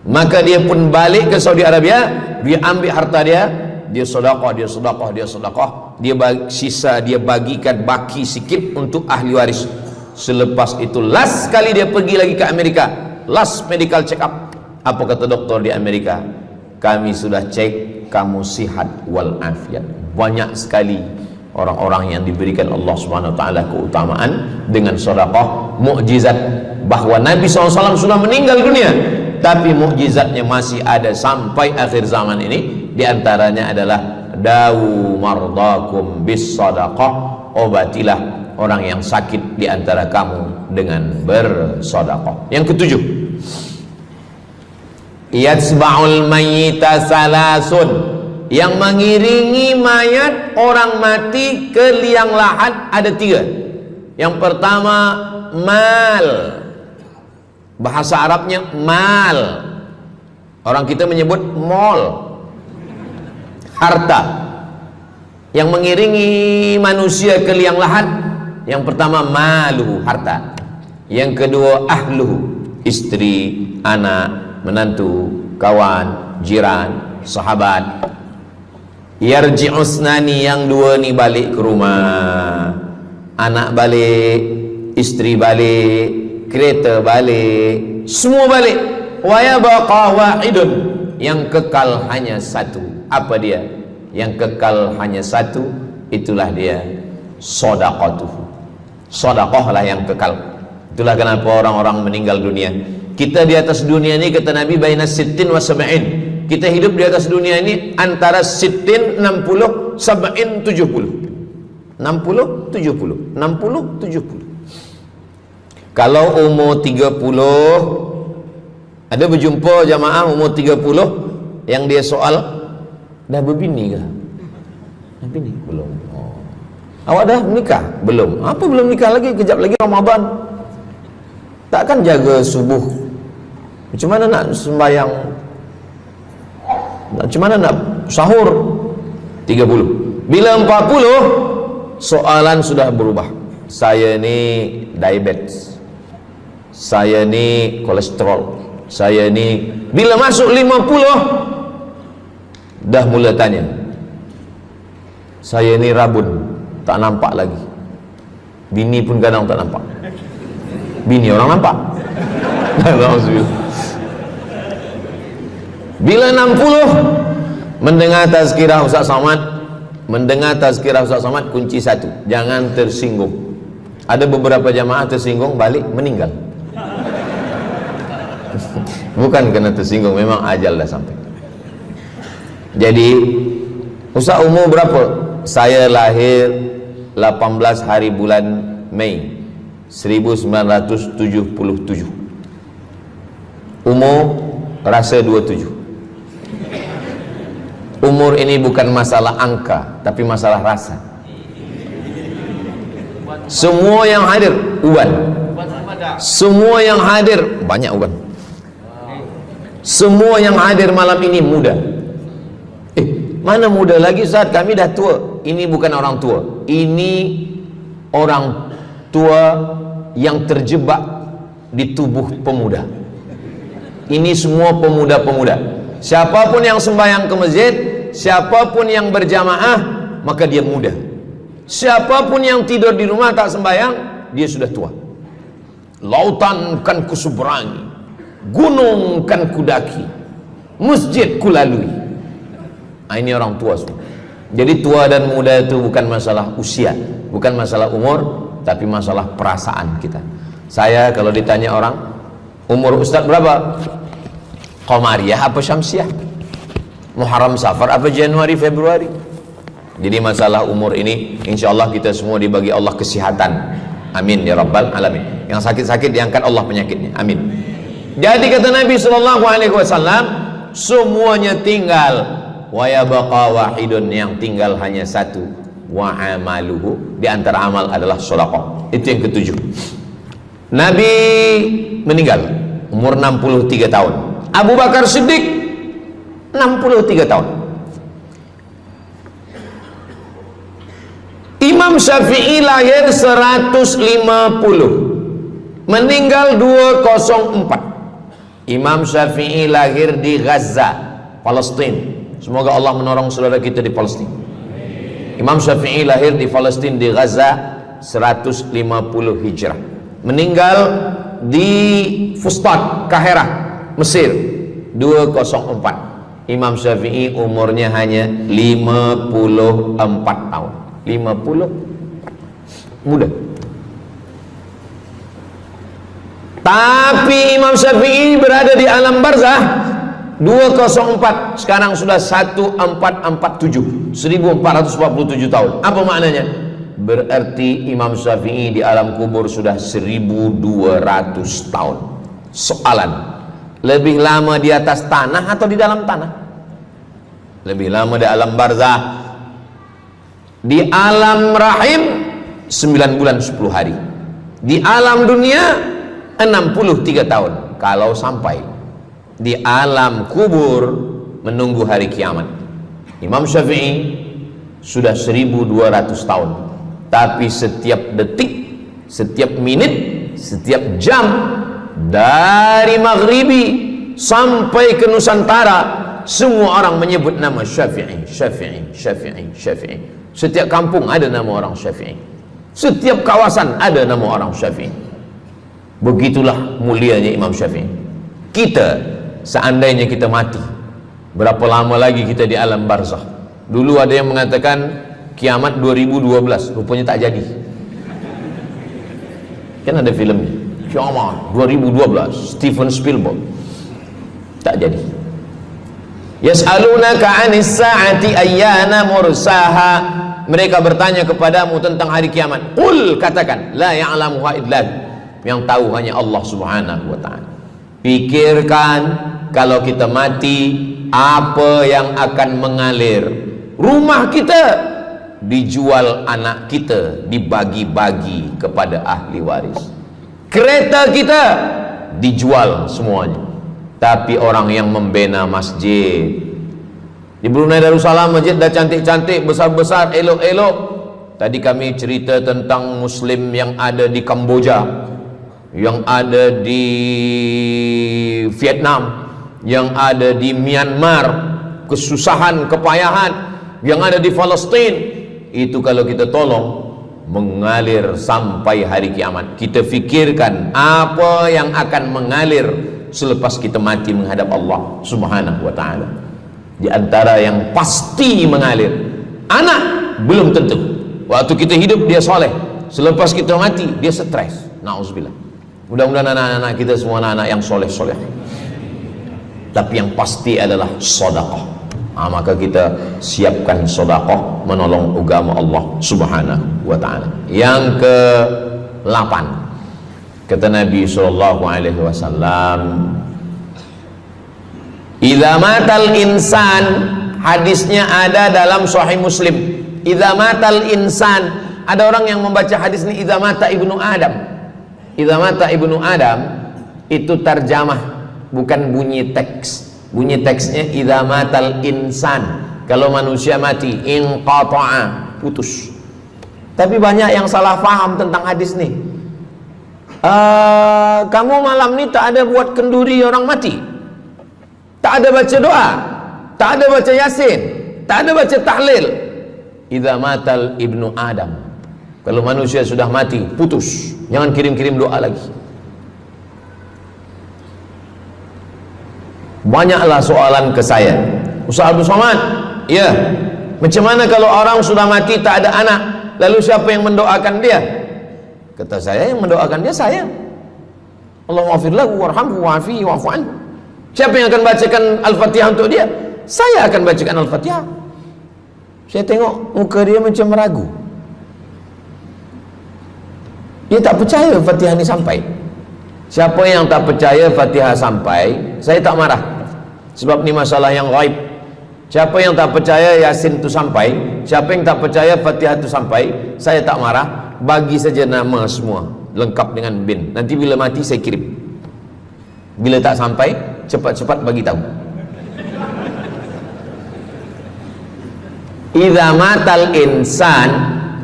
Speaker 2: Maka dia pun balik ke Saudi Arabia. Dia ambil harta dia, dia sedekah, dia sedekah, dia sedekah, dia sisa, dia bagikan baki sikit untuk ahli waris. Selepas itu last kali dia pergi lagi ke Amerika, last medical check up. Apa kata doktor di Amerika? Kami sudah cek, kamu sihat wal afiat. Banyak sekali orang-orang yang diberikan Allah Subhanahu wa taala keutamaan dengan sedekah, mukjizat, bahwa Nabi SAW sudah meninggal dunia, tapi mukjizatnya masih ada sampai akhir zaman ini. Di antaranya adalah dawu mardakum bis sadaqah, obatilah orang yang sakit di antara kamu dengan bersedekah. Yang ketujuh, yatsba'ul mayyita salasun, yang mengiringi mayat orang mati ke liang lahat ada tiga. Yang pertama, mal. Bahasa Arabnya mal, orang kita menyebut mall, harta. Yang mengiringi manusia ke liang lahat, yang pertama maluhu, harta. Yang kedua ahluhu, istri, anak, menantu, kawan, jiran, sahabat. Yarji'usnani, yang dua ni balik ke rumah, anak balik, istri balik, kereta balik, semua balik. Wa yabqa wahidun, yang kekal hanya satu. Apa dia? Yang kekal hanya satu, itulah dia sedekatuhu. Sedekah lah yang kekal. Itulah kenapa orang-orang meninggal dunia. Kita di atas dunia ini, kata Nabi, baina sittin wa sab'in. Kita hidup di atas dunia ini antara sittin, 60, sab'in, 70. 60, 70, 60, 70. Kalau umur 30, ada berjumpa jamaah umur 30 yang dia soal, dah berbini ke? Bini belum. Oh. Awak dah menikah? Belum. Apa belum nikah lagi? Kejap lagi Ramadan. Takkan jaga subuh? Macam mana nak sembahyang? Macam mana nak sahur? 30. Bila 40, soalan sudah berubah. Saya ni diabetes, saya ni kolesterol, saya ni. Bila masuk 50, dah mula tanya, saya ni rabun, tak nampak lagi. Bini pun kadang tak nampak. Bini orang nampak. Bila 60, mendengar tazkirah Ustaz Somad, kunci satu, jangan tersinggung. Ada beberapa jamaah tersinggung, balik meninggal. Bukan kerana tersinggung, memang ajal dah sampai. Jadi Ustaz umur berapa? Saya lahir 18 hari bulan Mei 1977. Umur rasa 27. Umur ini bukan masalah angka, tapi masalah rasa. Semua yang hadir uban, semua yang hadir banyak uban, semua yang hadir malam ini muda. Mana muda lagi Ustaz? Kami dah tua. Ini bukan orang tua, ini orang tua yang terjebak di tubuh pemuda. Ini semua pemuda-pemuda. Siapapun yang sembahyang ke masjid, siapapun yang berjamaah, maka dia muda. Siapapun yang tidur di rumah tak sembahyang, dia sudah tua. Lautan kan kuseberangi, gunung kan kudaki, masjid kulalui. Ini orang tua semua. Jadi tua dan muda itu bukan masalah usia, bukan masalah umur, tapi masalah perasaan kita. Saya kalau ditanya orang, umur Ustaz berapa? Qamariyah apa Syamsiah? Muharram Safar apa Januari Februari? Jadi masalah umur ini insyaallah kita semua dibagi Allah kesihatan. Amin ya rabbal alamin. Yang sakit-sakit diangkat Allah penyakitnya. Amin. Jadi kata Nabi SAW, semuanya tinggal, wa yabqa wahidun, yang tinggal hanya satu, wa amaluhu, di antara amal adalah sedekah. Itu yang ketujuh. Nabi meninggal umur 63 tahun. Abu Bakar Siddiq 63 tahun. Imam Syafi'i lahir 150, meninggal 204. Imam Syafi'i lahir di Gaza, Palestina. Semoga Allah menolong saudara kita di Palestina. Imam Syafi'i lahir di Palestina, di Gaza 150 Hijrah. Meninggal di Fustat, Kahirah, Mesir 204. Imam Syafi'i umurnya hanya 54 tahun. 50, muda. Tapi Imam Syafi'i berada di alam barzah 204, sekarang sudah 1447, 1447 tahun. Apa maknanya? Berarti Imam Syafi'i di alam kubur sudah 1200 tahun. Soalan, lebih lama di atas tanah atau di dalam tanah? Lebih lama di alam barzah. Di alam rahim 9 bulan 10 hari. Di alam dunia 63 tahun. Kalau sampai di alam kubur menunggu hari kiamat. Imam Syafi'i sudah 1200 tahun. Tapi setiap detik, setiap menit, setiap jam, dari maghribi sampai ke Nusantara, semua orang menyebut nama Syafi'i, Syafi'i, Syafi'i, Syafi'i. Setiap kampung ada nama orang Syafi'i, setiap kawasan ada nama orang Syafi'i. Begitulah mulianya Imam Syafi'i. Kita, seandainya kita mati, berapa lama lagi kita di alam barzakh? Dulu ada yang mengatakan kiamat 2012, rupanya tak jadi. Kan ada filmnya, kiamat 2012, Steven Spielberg. Tak jadi. Yas'alunaka 'anis sa'ati ayyana mursaha. Mereka bertanya kepadamu tentang hari kiamat. Qul, katakan, la ya'lamuha illa hu. Yang tahu hanya Allah Subhanahu wa ta'ala. Pikirkan, kalau kita mati, apa yang akan mengalir? Rumah kita dijual anak kita, dibagi-bagi kepada ahli waris. Kereta kita dijual semuanya. Tapi orang yang membina masjid di Brunei Darussalam, masjid dah cantik-cantik, besar-besar, elok-elok. Tadi kami cerita tentang Muslim yang ada di Kamboja, yang ada di Vietnam, yang ada di Myanmar, kesusahan, kepayahan, yang ada di Palestin. Itu kalau kita tolong, mengalir sampai hari kiamat. Kita fikirkan apa yang akan mengalir selepas kita mati menghadap Allah Subhanahu wa ta'ala. Di antara yang pasti mengalir, anak belum tentu. Waktu kita hidup dia soleh, selepas kita mati dia stres. Na'udzubillah. Mudah-mudahan anak-anak kita semua anak-anak yang soleh-soleh. Tapi yang pasti adalah sedekah. Maka kita siapkan sedekah menolong agama Allah Subhanahu wa ta'ala. Yang ke-8, kata Nabi SAW, idza matal insan, hadisnya ada dalam Sahih Muslim. Idza matal insan, ada orang yang membaca hadis ini idza mata ibnu Adam. Idza mata ibnu Adam itu tarjamah, bukan bunyi teks. Bunyi teksnya idza matal insan, kalau manusia mati, inqata'a, putus. Tapi banyak yang salah faham tentang hadis nih. Kamu malam ni tak ada buat kenduri orang mati, tak ada baca doa, tak ada baca yasin, tak ada baca tahlil. Idza matal ibnu Adam, kalau manusia sudah mati, putus. Jangan kirim-kirim doa lagi. Banyaklah soalan ke saya, Ustaz Abdul Somad, ya, macam mana kalau orang sudah mati tak ada anak, lalu siapa yang mendoakan dia? Kata saya, yang mendoakan dia saya. Allahumma ighfir lahu warhamhu wa'afihi wa'fu anhu. Siapa yang akan bacakan Al-Fatihah untuk dia? Saya akan bacakan Al-Fatihah. Saya tengok muka dia macam ragu. Dia tak percaya Fatihah ini sampai. Siapa yang tak percaya Fatihah sampai, saya tak marah. Sebab ni masalah yang ghaib. Siapa yang tak percaya Yasin itu sampai, siapa yang tak percaya Fatihah itu sampai, saya tak marah. Bagi saja nama semua, lengkap dengan bin. Nanti bila mati saya kirim. Bila tak sampai, cepat-cepat bagi tahu. Idza matal insan,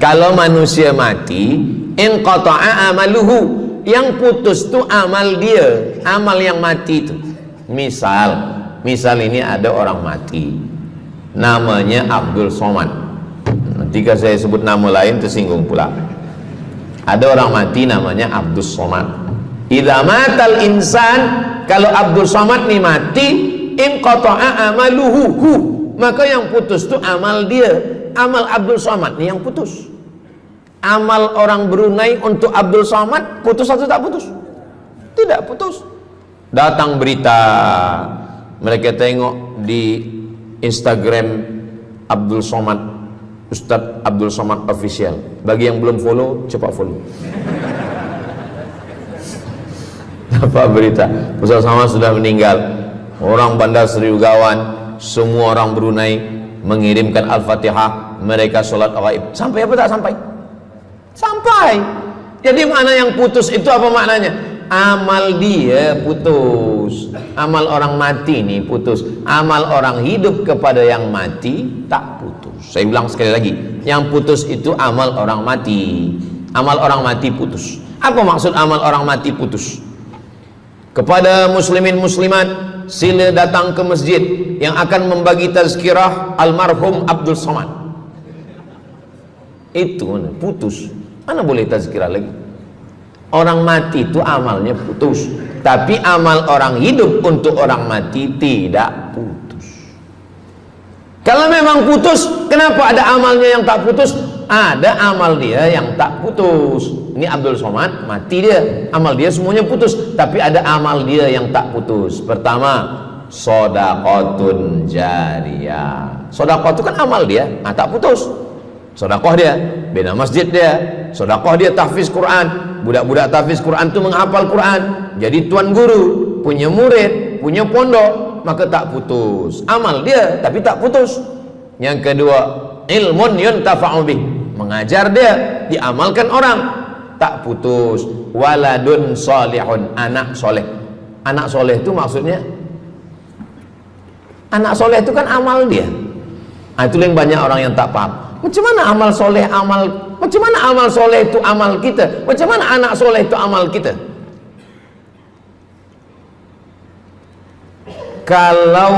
Speaker 2: kalau manusia mati, inqata'a amaluhu, yang putus tu amal dia, amal yang mati itu. Misal ini ada orang mati, namanya Abdul Somad. Ketika saya sebut nama lain tersinggung pula. Ada orang mati namanya Abdul Somad. Idza matal insan, kalau Abdul Somad ni mati, inqata'a amaluhu, maka yang putus tu amal dia. Amal Abdul Somad ni yang putus. Amal orang Brunei untuk Abdul Somad putus atau tak putus? Tidak putus. Datang berita, mereka tengok di Instagram Abdul Somad, Ustadz Abdul Somad Official. Bagi yang belum follow, cepat follow. Dapat berita Ustadz Somad sudah meninggal. Orang Bandar Seri Begawan, semua orang Brunei mengirimkan Al-Fatihah, mereka sholat ghaib. Sampai apa tak sampai? Sampai. Jadi mana yang putus itu apa maknanya? Amal dia putus, amal orang mati ini putus. Amal orang hidup kepada yang mati tak putus. Saya bilang sekali lagi, yang putus itu amal orang mati. Amal orang mati putus. Apa maksud amal orang mati putus? Kepada muslimin muslimat, sila datang ke masjid yang akan membagi tazkirah almarhum Abdul Somad. Itu mana putus, mana boleh tazkirah lagi. Orang mati itu amalnya putus, tapi amal orang hidup untuk orang mati tidak putus. Kalau memang putus, kenapa ada amalnya yang tak putus? Ada amal dia yang tak putus. Ini Abdul Somad mati dia, amal dia semuanya putus, tapi ada amal dia yang tak putus. Pertama, shadaqatun jariyah. Sedekah itu kan amal dia, tak putus. Sedekah dia bina masjid dia, sedekah dia tahfiz Quran. Budak-budak tahfiz Quran itu menghafal Quran, jadi tuan guru, punya murid, punya pondok, maka tak putus. Amal dia tapi tak putus. Yang kedua, ilmun yuntafa'u bih, mengajar dia, diamalkan orang, tak putus. Waladun solihun, anak soleh. Anak soleh itu maksudnya, anak soleh itu kan amal dia. Itu yang banyak orang yang tak paham. Macam mana amal soleh, macam mana amal soleh itu amal kita? Macam mana anak soleh itu amal kita? Kalau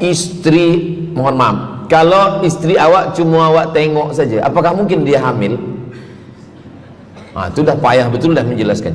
Speaker 2: istri, mohon maaf, kalau istri awak cuma awak tengok saja, apakah mungkin dia hamil? Itu dah payah betul dah menjelaskan.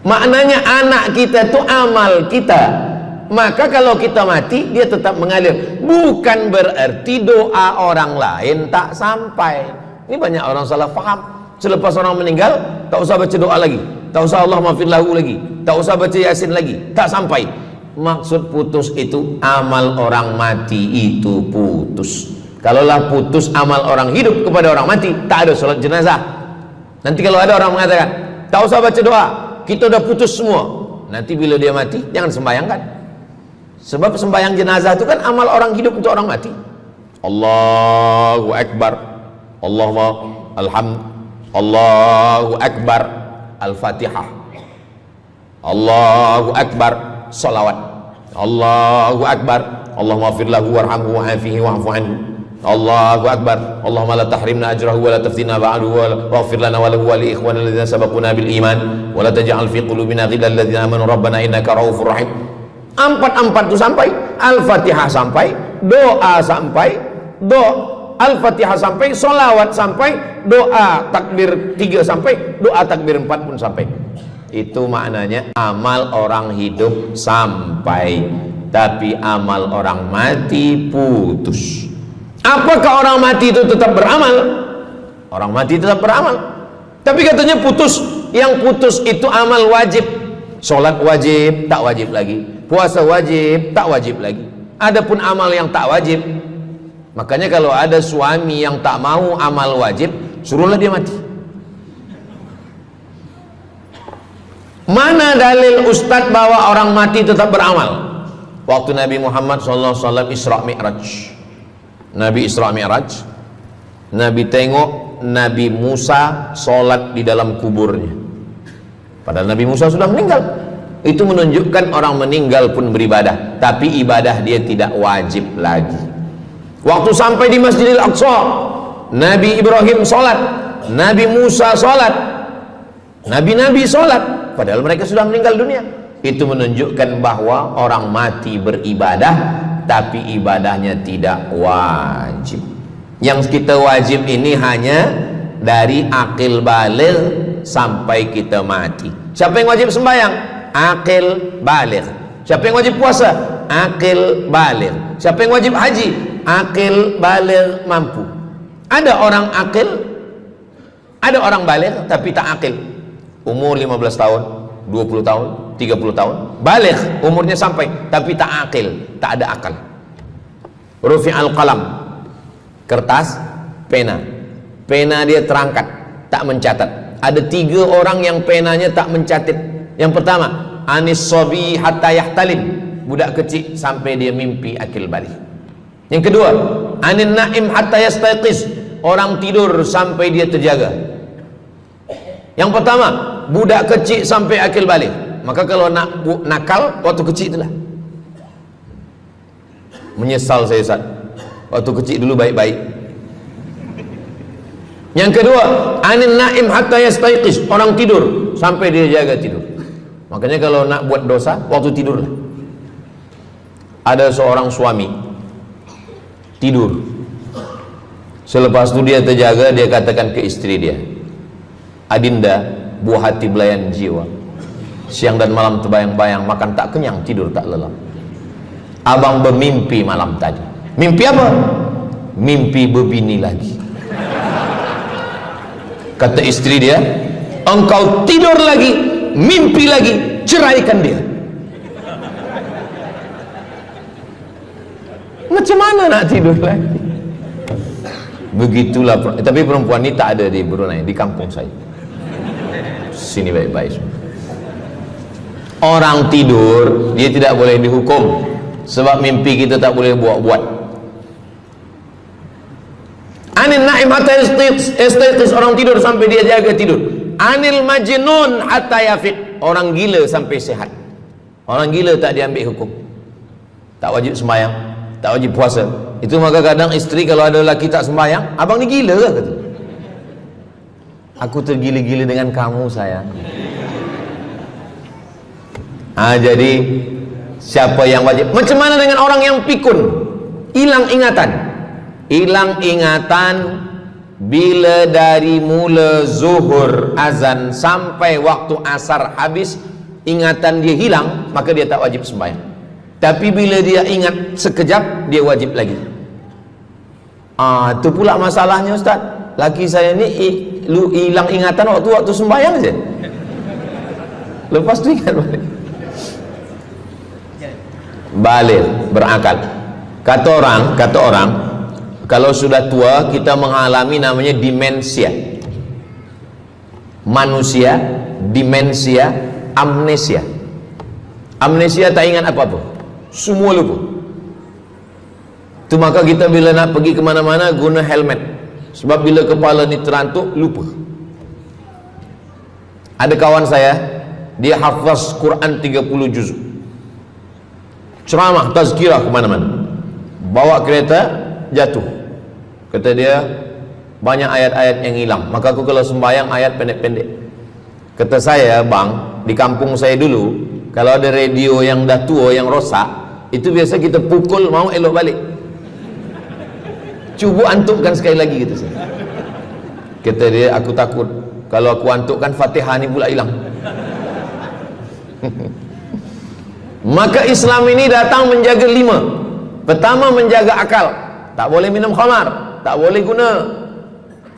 Speaker 2: Maknanya anak kita itu amal kita. Maka kalau kita mati, dia tetap mengalir. Bukan berarti doa orang lain tak sampai. Ini banyak orang salah faham. Selepas orang meninggal, tak usah baca doa lagi, tak usah Allah maafir lahu lagi, tak usah baca Yasin lagi, tak sampai. Maksud putus itu amal orang mati itu putus. Kalaulah putus amal orang hidup kepada orang mati, tak ada salat jenazah. Nanti kalau ada orang mengatakan tak usah baca doa, kita udah putus semua, nanti bila dia mati jangan sembahyangkan. Sebab sembahyang jenazah itu kan amal orang hidup untuk orang mati. Allahu Akbar, Allahu Akbar, Al-Fatihah, Allahu Akbar, salawat, Allahu Akbar, Allahumma fir lahu warhamhu wa'afihi wa'fu anhu, Allahu Akbar, Allahumma la tahrimna ajrahu wa la taftina ba'dahu wa waghfir lana wa lahu wa li ikhwanina alladhina sabaquna bil iman wa la taj'al fi qulubina ghillan lil ladzina amanu rabbana innaka ra'ufur rahim. Empat itu sampai, Al-Fatihah sampai, doa sampai, Al-Fatihah sampai, solawat sampai, doa takbir 3 sampai, doa takbir 4 pun sampai. Itu maknanya amal orang hidup sampai, tapi amal orang mati putus. Apakah orang mati itu tetap beramal? Orang mati tetap beramal, tapi katanya putus. Yang putus itu amal wajib. Sholat wajib, tak wajib lagi. Puasa wajib, tak wajib lagi. Adapun amal yang tak wajib, makanya kalau ada suami yang tak mau amal wajib, suruhlah dia mati. Mana dalil ustadz bahwa orang mati tetap beramal? Waktu Nabi Muhammad SAW Isra Mi'raj, Nabi Isra Mi'raj, Nabi tengok Nabi Musa sholat di dalam kuburnya. Padahal Nabi Musa sudah meninggal. Itu menunjukkan orang meninggal pun beribadah, tapi ibadah dia tidak wajib lagi. Waktu sampai di Masjidil Aqsa, Nabi Ibrahim sholat, Nabi Musa sholat, Nabi-Nabi sholat, padahal mereka sudah meninggal dunia. Itu menunjukkan bahwa orang mati beribadah, tapi ibadahnya tidak wajib. Yang kita wajib ini hanya dari akil baligh sampai kita mati. Siapa yang wajib sembahyang? Akil baligh. Siapa yang wajib puasa? Akil baligh. Siapa yang wajib haji? Akil baligh mampu. Ada orang akil, ada orang baligh tapi tak akil. Umur 15 tahun, 20 tahun, 30 tahun, baligh umurnya sampai tapi tak akil, tak ada akal. Rufi'al qalam, kertas, pena. Pena dia terangkat, tak mencatat. Ada 3 orang yang penanya tak mencatat. Yang pertama, anis sobi hatta yahtalim, budak kecil sampai dia mimpi akil balik. Yang kedua, anin naim hatta yastayqiz, orang tidur sampai dia terjaga. Yang pertama, budak kecil sampai akil balik. Maka kalau nak nakal waktu kecil itulah. Menyesal saya Ustaz, waktu kecil dulu baik-baik. Yang kedua, anin naim hatta yastayqiz, orang tidur sampai dia jaga tidur. Makanya kalau nak buat dosa waktu tidurlah. Ada seorang suami tidur, selepas itu dia terjaga, dia katakan ke istri dia, Adinda, buah hati belayan jiwa, siang dan malam terbayang-bayang, makan tak kenyang, tidur tak lelap. Abang bermimpi malam tadi. Mimpi apa? Mimpi berbini lagi. Kata istri dia, engkau tidur lagi, mimpi lagi, ceraikan dia. Macam mana nak tidur lagi? Begitulah. Tapi perempuan ini tak ada di Brunei, di kampung saya. Sini baik-baik. Orang tidur dia tidak boleh dihukum, sebab mimpi kita tak boleh buat-buat. Anil naim hatta yastayqis, orang tidur sampai dia jaga tidur. Anil majnun hatta yafiq, orang gila sampai sehat. Orang gila tak diambil hukum, tak wajib sembahyang, tak wajib puasa. Itu maka kadang isteri kalau ada lelaki tak sembahyang, abang ni gila ke? Kata, aku tergila-gila dengan kamu sayang. Jadi siapa yang wajib? Macam mana dengan orang yang pikun, hilang ingatan? Hilang ingatan bila dari mula zuhur azan sampai waktu asar habis, ingatan dia hilang, maka dia tak wajib sembahyang. Tapi bila dia ingat sekejap, dia wajib lagi. Itu pula masalahnya Ustaz. Laki saya ni hilang ingatan waktu sembahyang saja. Lepas tu ingat balik berakal. Kata orang kalau sudah tua kita mengalami namanya demensia. Manusia demensia, amnesia. Amnesia tak ingat apa-apa, semua lupa. Itu maka kita bila nak pergi ke mana-mana guna helmet, sebab bila kepala ni terantuk lupa. Ada kawan saya, dia hafaz Quran 30 juzuk, ceramah tazkirah ke mana-mana, bawa kereta jatuh. Kata dia banyak ayat-ayat yang hilang, maka aku kalau sembahyang ayat pendek-pendek. Kata saya, bang, di kampung saya dulu kalau ada radio yang dah tua yang rosak, itu biasa kita pukul mau elok balik. Cuba antukkan sekali lagi, kata saya. Kata dia, aku takut kalau aku antukkan Fatihah ni pula hilang. Maka Islam ini datang menjaga 5. Pertama, menjaga akal. Tak boleh minum khamar, tak boleh guna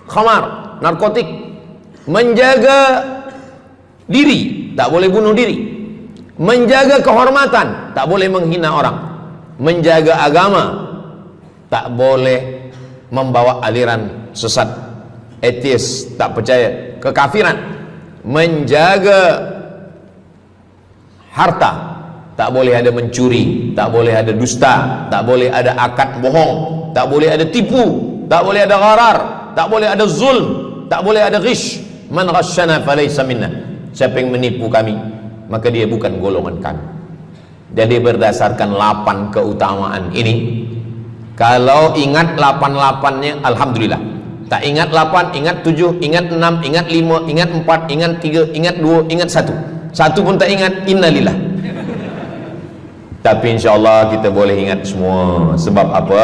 Speaker 2: khamar, narkotik. Menjaga diri, tak boleh bunuh diri. Menjaga kehormatan, tak boleh menghina orang. Menjaga agama, tak boleh membawa aliran sesat, ateis, tak percaya, kekafiran. Menjaga harta, tak boleh ada mencuri, tak boleh ada dusta, tak boleh ada akad bohong, tak boleh ada tipu, tak boleh ada gharar, tak boleh ada zulm, tak boleh ada ghish. Man ghasyana falaysa minna, siapa yang menipu kami maka dia bukan golongan kami. Jadi berdasarkan 8 keutamaan ini, kalau ingat 8-8-nya alhamdulillah. Tak ingat 8, ingat 7, ingat 6, ingat 5, ingat 4, ingat 3, ingat 2, ingat 1. Satu pun tak ingat, innalillah. Tapi insyaAllah kita boleh ingat semua. Sebab apa?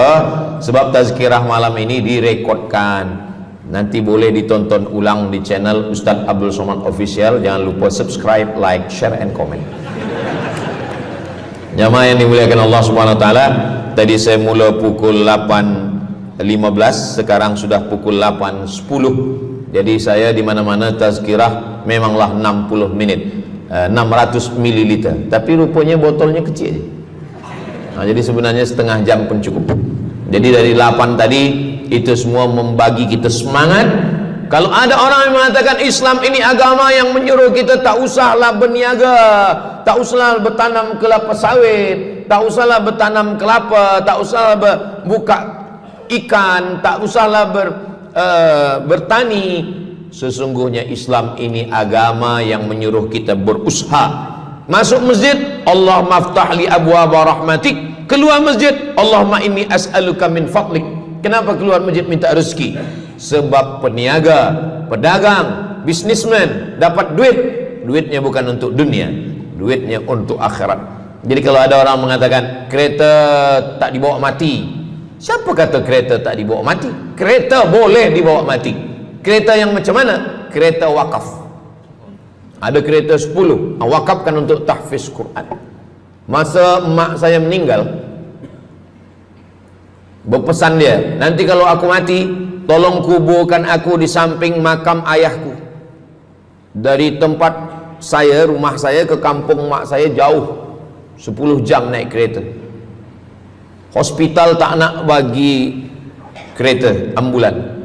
Speaker 2: Sebab tazkirah malam ini direkodkan, nanti boleh ditonton ulang di channel Ustaz Abdul Somad Official. Jangan lupa subscribe, like, share, and comment. Jamaah yang dimuliakan Allah Subhanahu Wa Taala, tadi saya mula pukul 8.15, sekarang sudah pukul 8.10. Jadi saya di mana-mana tazkirah memanglah 60 menit. 600 ml, tapi rupanya botolnya kecil. Jadi sebenarnya setengah jam pun cukup. Jadi dari 8 tadi itu semua membagi kita semangat. Kalau ada orang yang mengatakan Islam ini agama yang menyuruh kita tak usahlah berniaga, tak usahlah bertanam kelapa sawit, tak usahlah bertanam kelapa, tak usahlah buka ikan, tak usahlah bertani. Sesungguhnya Islam ini agama yang menyuruh kita berusaha. Masuk masjid, Allahumma aftah li abwaaba rahmatik. Keluar masjid, Allahumma inni as'aluka min fadlik. Kenapa keluar masjid minta rezeki? Sebab peniaga, pedagang, bisnismen dapat duit, duitnya bukan untuk dunia, duitnya untuk akhirat. Jadi kalau ada orang mengatakan kereta tak dibawa mati, siapa kata kereta tak dibawa mati? Kereta boleh dibawa mati. Kereta yang macam mana? Kereta wakaf. Ada kereta 10, wakafkan untuk tahfiz Quran. Masa mak saya meninggal, berpesan dia, nanti kalau aku mati, tolong kuburkan aku di samping makam ayahku. Dari tempat saya, rumah saya ke kampung mak saya jauh, 10 jam naik kereta. Hospital tak nak bagi kereta ambulan.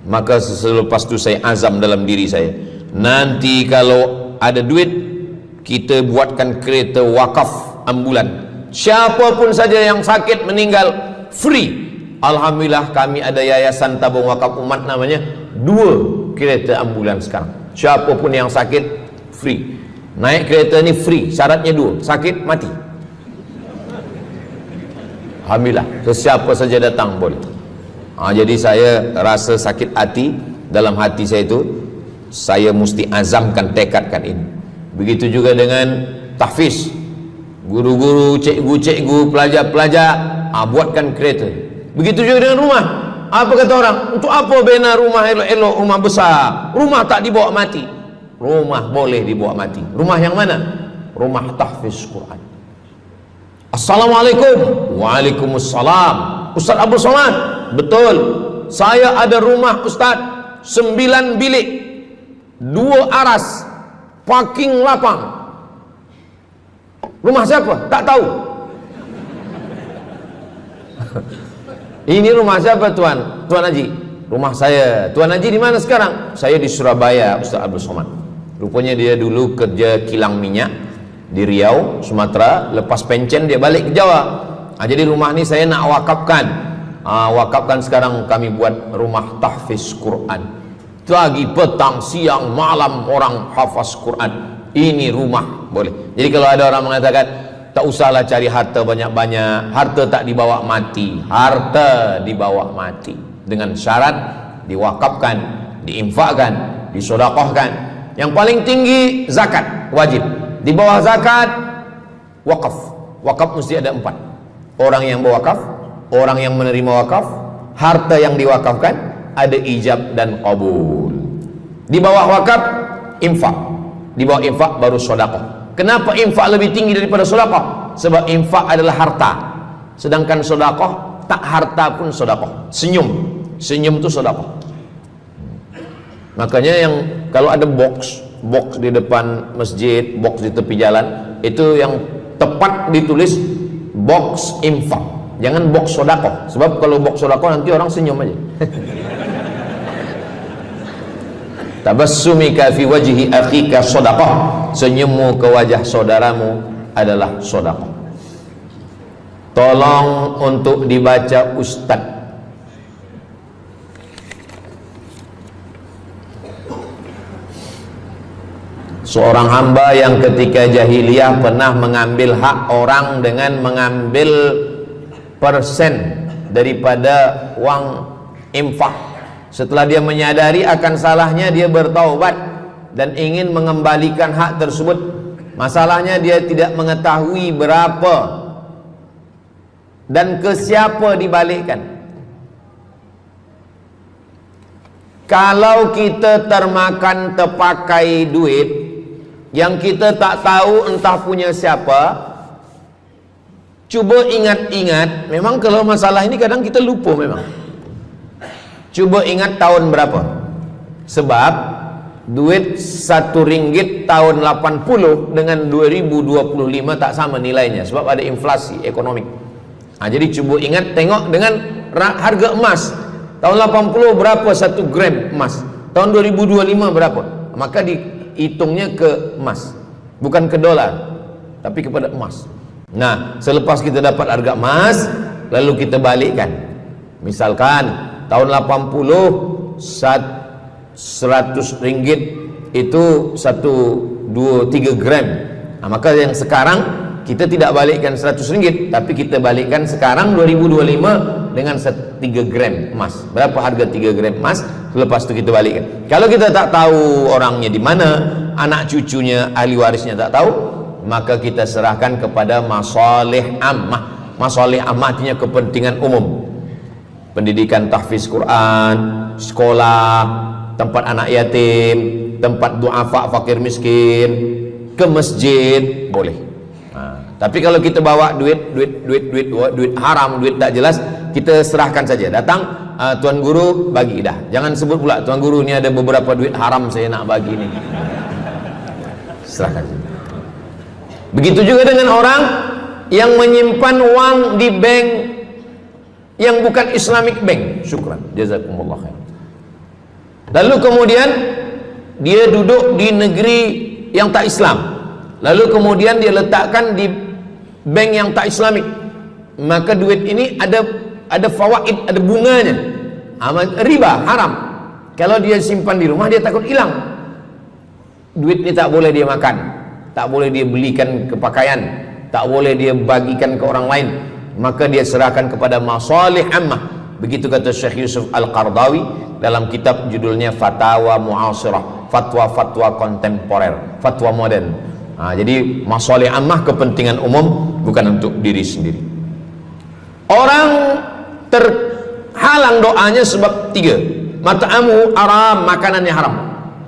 Speaker 2: Maka selepas itu saya azam dalam diri saya, nanti kalau ada duit kita buatkan kereta wakaf ambulan. Siapapun saja yang sakit meninggal free, Alhamdulillah kami ada yayasan tabung wakaf umat namanya, 2 kereta ambulans sekarang. Siapapun yang sakit free. Naik kereta ni free, syaratnya 2, sakit mati. Alhamdulillah, sesiapa saja datang boleh. Jadi saya rasa sakit hati, dalam hati saya itu saya mesti azamkan, tekadkan ini. Begitu juga dengan tahfiz, guru-guru, cikgu-cikgu, pelajar-pelajar, buatkan kereta. Begitu juga dengan rumah. Apa kata orang? Untuk apa bina rumah elok-elok, rumah besar? Rumah tak dibawa mati. Rumah boleh dibawa mati. Rumah yang mana? Rumah tahfiz Quran. Assalamualaikum. Waalaikumsalam. Ustaz Abdul Somad, betul, saya ada rumah Ustaz, 9 bilik, 2 aras, parking lapang. Rumah siapa? Tak tahu. Ini rumah siapa Tuan? Tuan Haji. Rumah saya. Tuan Haji di mana sekarang? Saya di Surabaya, Ustaz Abdul Somad. Rupanya dia dulu kerja kilang minyak di Riau, Sumatera. Lepas pencen dia balik ke Jawa. Jadi rumah ni saya nak wakafkan. Wakafkan sekarang, kami buat rumah tahfiz Quran. Pagi, petang, siang, malam orang hafaz Quran. Ini rumah boleh. Jadi kalau ada orang mengatakan tak usahlah cari harta banyak-banyak, harta tak dibawa mati. Harta dibawa mati dengan syarat diwakafkan, diinfakkan, disedekahkan. Yang paling tinggi zakat wajib. Di bawah zakat wakaf. Wakaf mesti ada 4. Orang yang berwakaf, orang yang menerima wakaf, harta yang diwakafkan, ada ijab dan qabul. Di bawah wakaf infak. Di bawah infak baru sedekah. Kenapa infak lebih tinggi daripada sedekah? Sebab infak adalah harta, sedangkan sedekah tak harta pun sedekah. Senyum itu sedekah. Makanya yang kalau ada box di depan masjid, box di tepi jalan, itu yang tepat ditulis box infak, jangan box sedekah. Sebab kalau box sedekah nanti orang senyum aja. Tabassumika fi wajhi akhika sedekah. Senyummu ke wajah saudaramu adalah sedekah. Tolong untuk dibaca Ustaz. Seorang hamba yang ketika jahiliyah pernah mengambil hak orang dengan mengambil persen daripada uang infak. Setelah dia menyadari akan salahnya, dia bertaubat dan ingin mengembalikan hak tersebut. Masalahnya dia tidak mengetahui berapa dan ke siapa dibalikkan. Kalau kita termakan terpakai duit yang kita tak tahu entah punya siapa, cuba ingat-ingat. Memang kalau masalah ini kadang kita lupa memang. Coba ingat tahun berapa. Sebab duit RM1 tahun 80 dengan 2025 tak sama nilainya, sebab ada inflasi ekonomi. Jadi coba ingat, tengok dengan harga emas. Tahun 80 berapa 1 gram emas? Tahun 2025 berapa? Maka dihitungnya ke emas, bukan ke dolar, tapi kepada emas. Nah, selepas kita dapat harga emas, lalu kita balikkan. Misalkan tahun 80 100 ringgit itu 1, 2, 3 gram. Maka yang sekarang kita tidak balikkan 100 ringgit, tapi kita balikkan sekarang 2025 dengan 3 gram emas. Berapa harga 3 gram emas? Lepas itu kita balikkan. Kalau kita tak tahu orangnya di mana, anak cucunya, ahli warisnya tak tahu, maka kita serahkan kepada masalih ammah. Masalih ammah artinya kepentingan umum. Pendidikan tahfiz Quran, sekolah, tempat anak yatim, tempat duafa fakir miskin, ke masjid, boleh. Tapi kalau kita bawa duit haram, duit tak jelas, kita serahkan saja. Datang, tuan guru bagi dah. Jangan sebut pula, tuan guru ni ada beberapa duit haram saya nak bagi ni. Serahkan saja. Begitu juga dengan orang yang menyimpan uang di bank yang bukan Islamic bank. Syukran, jazakumullah khair. Lalu kemudian dia duduk di negeri yang tak Islam, lalu kemudian dia letakkan di bank yang tak Islamik. Maka duit ini ada ada fawaid, ada bunganya. Riba haram. Kalau dia simpan di rumah dia takut hilang. Duit ini tak boleh dia makan, tak boleh dia belikan ke pakaian, tak boleh dia bagikan ke orang lain, maka dia serahkan kepada masalih ammah. Begitu kata Syekh Yusuf Al-Qardawi dalam kitab judulnya Fatawa Mu'asirah, fatwa-fatwa kontemporer, fatwa modern. Jadi masalih ammah, kepentingan umum, bukan untuk diri sendiri. Orang terhalang doanya sebab 3. Mat'amuhu haram, makanannya haram.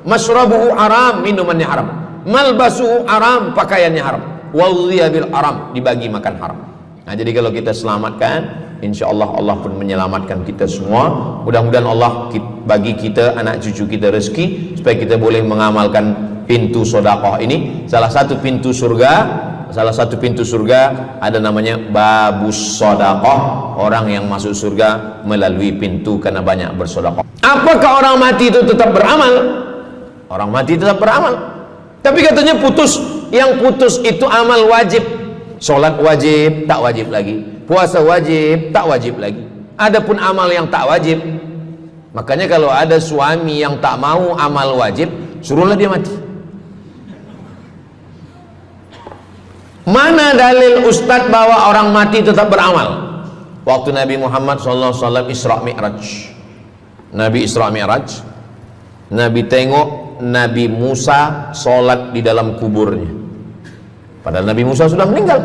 Speaker 2: Masyrabuhu haram, minumannya haram. Malbasuhu haram, pakaiannya haram. Wadhiya bil haram, dibagi makan haram. Jadi kalau kita selamatkan, insyaallah Allah pun menyelamatkan kita semua. Mudah-mudahan Allah bagi kita, anak cucu kita rezeki supaya kita boleh mengamalkan pintu sedekah ini. Salah satu pintu surga ada namanya babus sedekah. Orang yang masuk surga melalui pintu karena banyak bersedekah. Apakah orang mati itu tetap beramal? Orang mati tetap beramal, tapi katanya putus. Yang putus itu amal wajib. Sholat wajib, tak wajib lagi. Puasa wajib, tak wajib lagi. Adapun amal yang tak wajib, makanya kalau ada suami yang tak mau amal wajib, suruhlah dia mati. Mana dalil Ustadz bahwa orang mati tetap beramal? Waktu Nabi Muhammad SAW Isra Mi'raj, Nabi Isra Mi'raj, Nabi tengok Nabi Musa sholat di dalam kuburnya, padahal Nabi Musa sudah meninggal.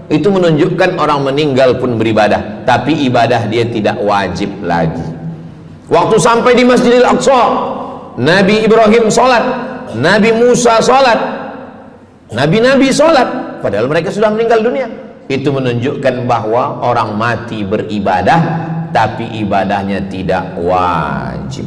Speaker 2: Itu menunjukkan orang meninggal pun beribadah, tapi ibadah dia tidak wajib lagi. Waktu sampai di Masjidil Aqsa, Nabi Ibrahim sholat, Nabi Musa sholat, Nabi-Nabi sholat, padahal mereka sudah meninggal dunia. Itu menunjukkan bahwa orang mati beribadah, tapi ibadahnya tidak wajib.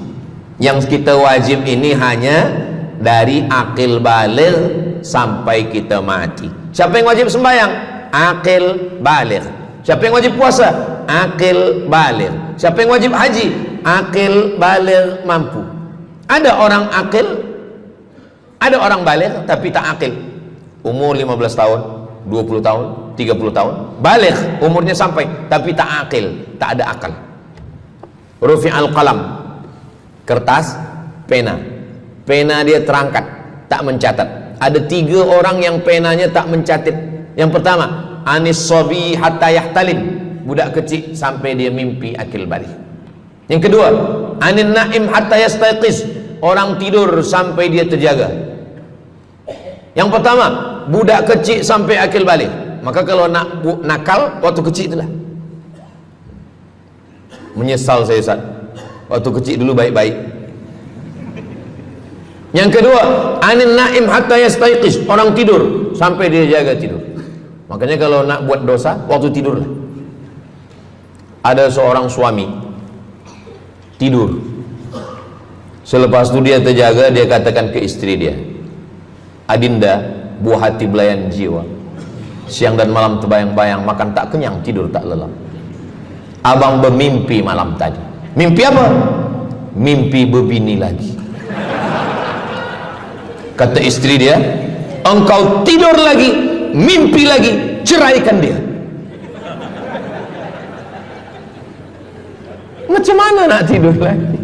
Speaker 2: Yang kita wajib ini hanya dari akil baligh sampai kita mati. Siapa yang wajib sembahyang? Akil baligh. Siapa yang wajib puasa? Akil baligh. Siapa yang wajib haji? Akil baligh mampu. Ada orang akil, ada orang baligh tapi tak akil. Umur 15 tahun, 20 tahun, 30 tahun, baligh, umurnya sampai, tapi tak akil, tak ada akal. Rufi'al qalam, kertas, pena dia terangkat, tak mencatat. Ada 3 orang yang penanya tak mencatat. Yang pertama, anis sobi hatta yahtalim, budak kecil sampai dia mimpi akil balik. Yang kedua, anin naim hatta yastayqiz, orang tidur sampai dia terjaga. Yang pertama, budak kecil sampai akil balik. Maka kalau nak nakal waktu kecil itulah. Menyesal saya Ustaz, waktu kecil dulu baik-baik. Yang kedua, anin naim hatta yastayqiz, orang tidur sampai dia jaga tidur. Makanya kalau nak buat dosa waktu tidurlah. Ada seorang suami tidur, selepas itu dia terjaga, dia katakan ke istri dia, Adinda, buah hati belayan jiwa, siang dan malam terbayang-bayang, makan tak kenyang, tidur tak lelap. Abang bermimpi malam tadi. Mimpi apa? Mimpi berbini lagi. Kata istri dia, engkau tidur lagi, mimpi lagi, ceraikan dia. Macam mana nak tidur lagi?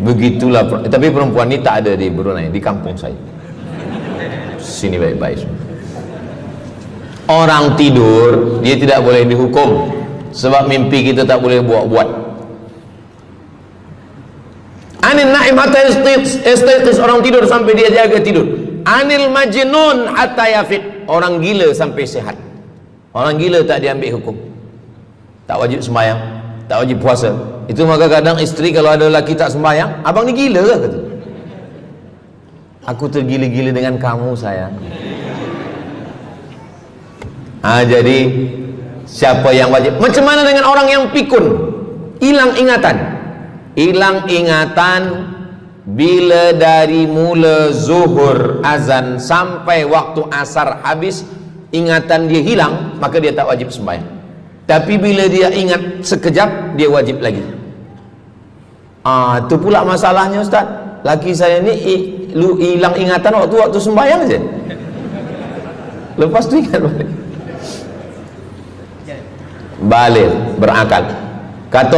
Speaker 2: Begitulah. Tapi perempuan ini tak ada di Brunei, di kampung saya. Sini baik-baik. Orang tidur dia tidak boleh dihukum, sebab mimpi kita tak boleh buat-buat. Anil naim hatta yastayqiz, orang tidur sampai dia jaga tidur. Anil majnun hatta yafiq, orang gila sampai sehat. Orang gila tak diambil hukum, tak wajib sembahyang, tak wajib puasa. Itu maka kadang isteri kalau ada lelaki tak sembahyang, abang ni gila ke? Kata, aku tergila-gila dengan kamu sayang. Jadi siapa yang wajib? Macam mana dengan orang yang pikun, hilang ingatan? Hilang ingatan bila dari mula zuhur azan sampai waktu asar habis, ingatan dia hilang, maka dia tak wajib sembahyang. Tapi bila dia ingat sekejap, dia wajib lagi. Itu pula masalahnya Ustaz. Laki saya ni hilang ingatan waktu sembahyang je, lepas tu ingat balik. baligh, berakal. Kata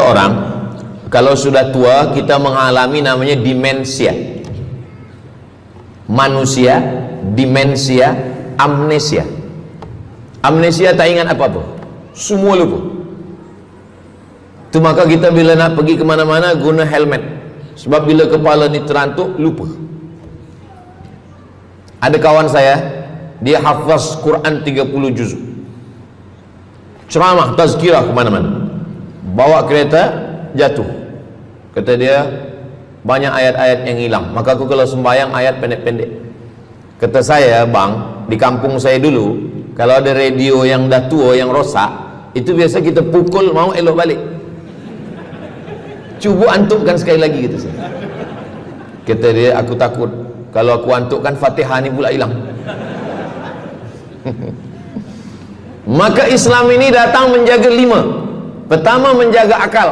Speaker 2: orang kalau sudah tua kita mengalami namanya demensia. Manusia demensia, amnesia. Amnesia tak ingat apa-apa, semua lupa. Itu maka kita bila nak pergi kemana-mana guna helmet, sebab bila kepala ni terantuk lupa. Ada kawan saya, dia hafaz Quran 30 juz, ceramah tazkirah kemana-mana, bawa kereta jatuh. Kata dia banyak ayat-ayat yang hilang, maka aku kalau sembahyang ayat pendek-pendek. Kata saya, bang, di kampung saya dulu kalau ada radio yang dah tua yang rosak, itu biasa kita pukul mau elok balik. Cuba antukkan sekali lagi, kata saya. Kata dia, aku takut kalau aku antukkan Fatihah ni pula hilang. Maka Islam ini datang menjaga 5. Pertama, menjaga akal.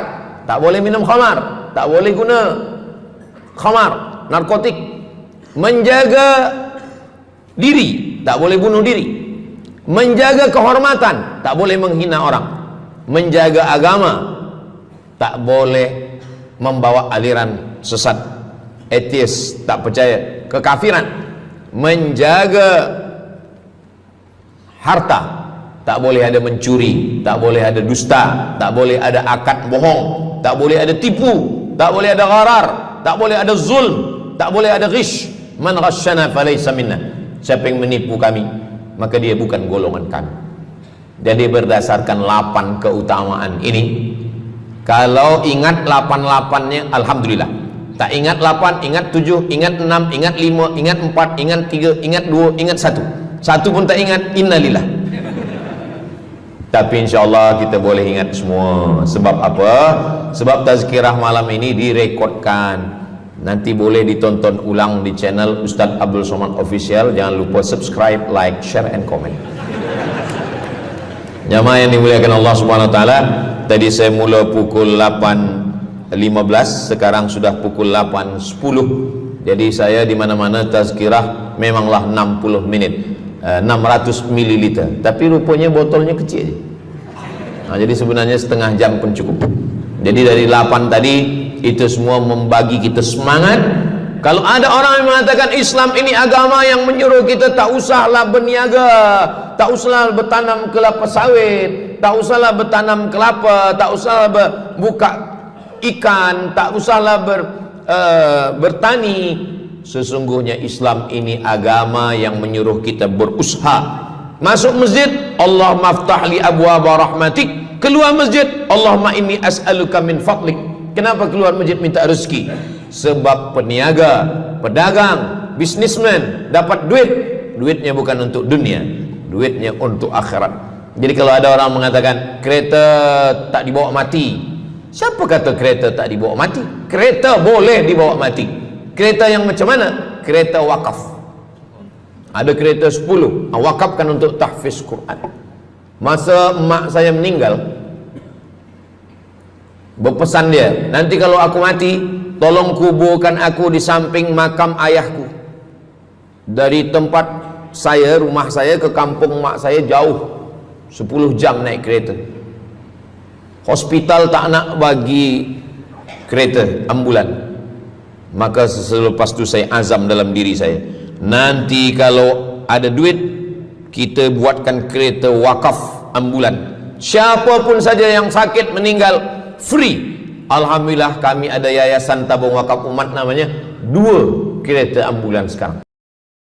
Speaker 2: Tak boleh minum khamar, tak boleh guna khamar, narkotik. Menjaga diri, tak boleh bunuh diri. Menjaga kehormatan, tak boleh menghina orang. Menjaga agama, tak boleh membawa aliran sesat, ateis, tak percaya, kekafiran. Menjaga harta, tak boleh ada mencuri, tak boleh ada dusta, tak boleh ada akad bohong, tak boleh ada tipu, tak boleh ada gharar, tak boleh ada zulm, tak boleh ada ghish. Man ghasyana falaysa minna. Siapa yang menipu kami, maka dia bukan golongan kami. Jadi berdasarkan 8 keutamaan ini, kalau ingat 8-8-nya alhamdulillah. Tak ingat 8, ingat 7, ingat 6, ingat 5, ingat 4, ingat 3, ingat 2, ingat 1. Satu pun tak ingat, innalillah. Tapi insyaAllah kita boleh ingat semua. Sebab apa? Sebab tazkirah malam ini direkodkan. Nanti boleh ditonton ulang di channel Ustaz Abdul Somad Official. Jangan lupa subscribe, like, share, and comment. Jamaah yang dimuliakan Allah Subhanahu Wa Taala, tadi saya mula pukul 8.15, sekarang sudah pukul 8.10. Jadi saya di mana-mana tazkirah memanglah 60 menit, 600 ml. Tapi rupanya botolnya kecil. Nah, jadi sebenarnya setengah jam pun cukup. Jadi dari 8 tadi itu semua membagi kita semangat. Kalau ada orang yang mengatakan Islam ini agama yang menyuruh kita tak usahlah berniaga, tak usahlah bertanam kelapa sawit, tak usahlah bertanam kelapa, tak usahlah buka ikan, tak usahlah bertani. Sesungguhnya Islam ini agama yang menyuruh kita berusaha. Masuk masjid, Allah maftah li abwaba rahmatik. Keluar masjid, Allahumma inni as'aluka min fadlik. Kenapa keluar masjid minta rezeki? Sebab peniaga, pedagang, bisnismen dapat duit. Duitnya bukan untuk dunia, duitnya untuk akhirat. Jadi kalau ada orang mengatakan kereta tak dibawa mati, siapa kata kereta tak dibawa mati? Kereta boleh dibawa mati. Kereta yang macam mana? Kereta wakaf. Ada kereta 10 wakafkan untuk tahfiz Quran. Masa emak saya meninggal, berpesan dia, nanti kalau aku mati, tolong kuburkan aku di samping makam ayahku. Dari tempat saya, rumah saya ke kampung mak saya jauh, 10 jam naik kereta. Hospital tak nak bagi kereta ambulan. Maka selepas itu saya azam dalam diri saya, nanti kalau ada duit, kita buatkan kereta wakaf ambulan. Siapapun saja yang sakit meninggal, free. Alhamdulillah kami ada yayasan tabung wakaf umat namanya, 2 kereta ambulan sekarang.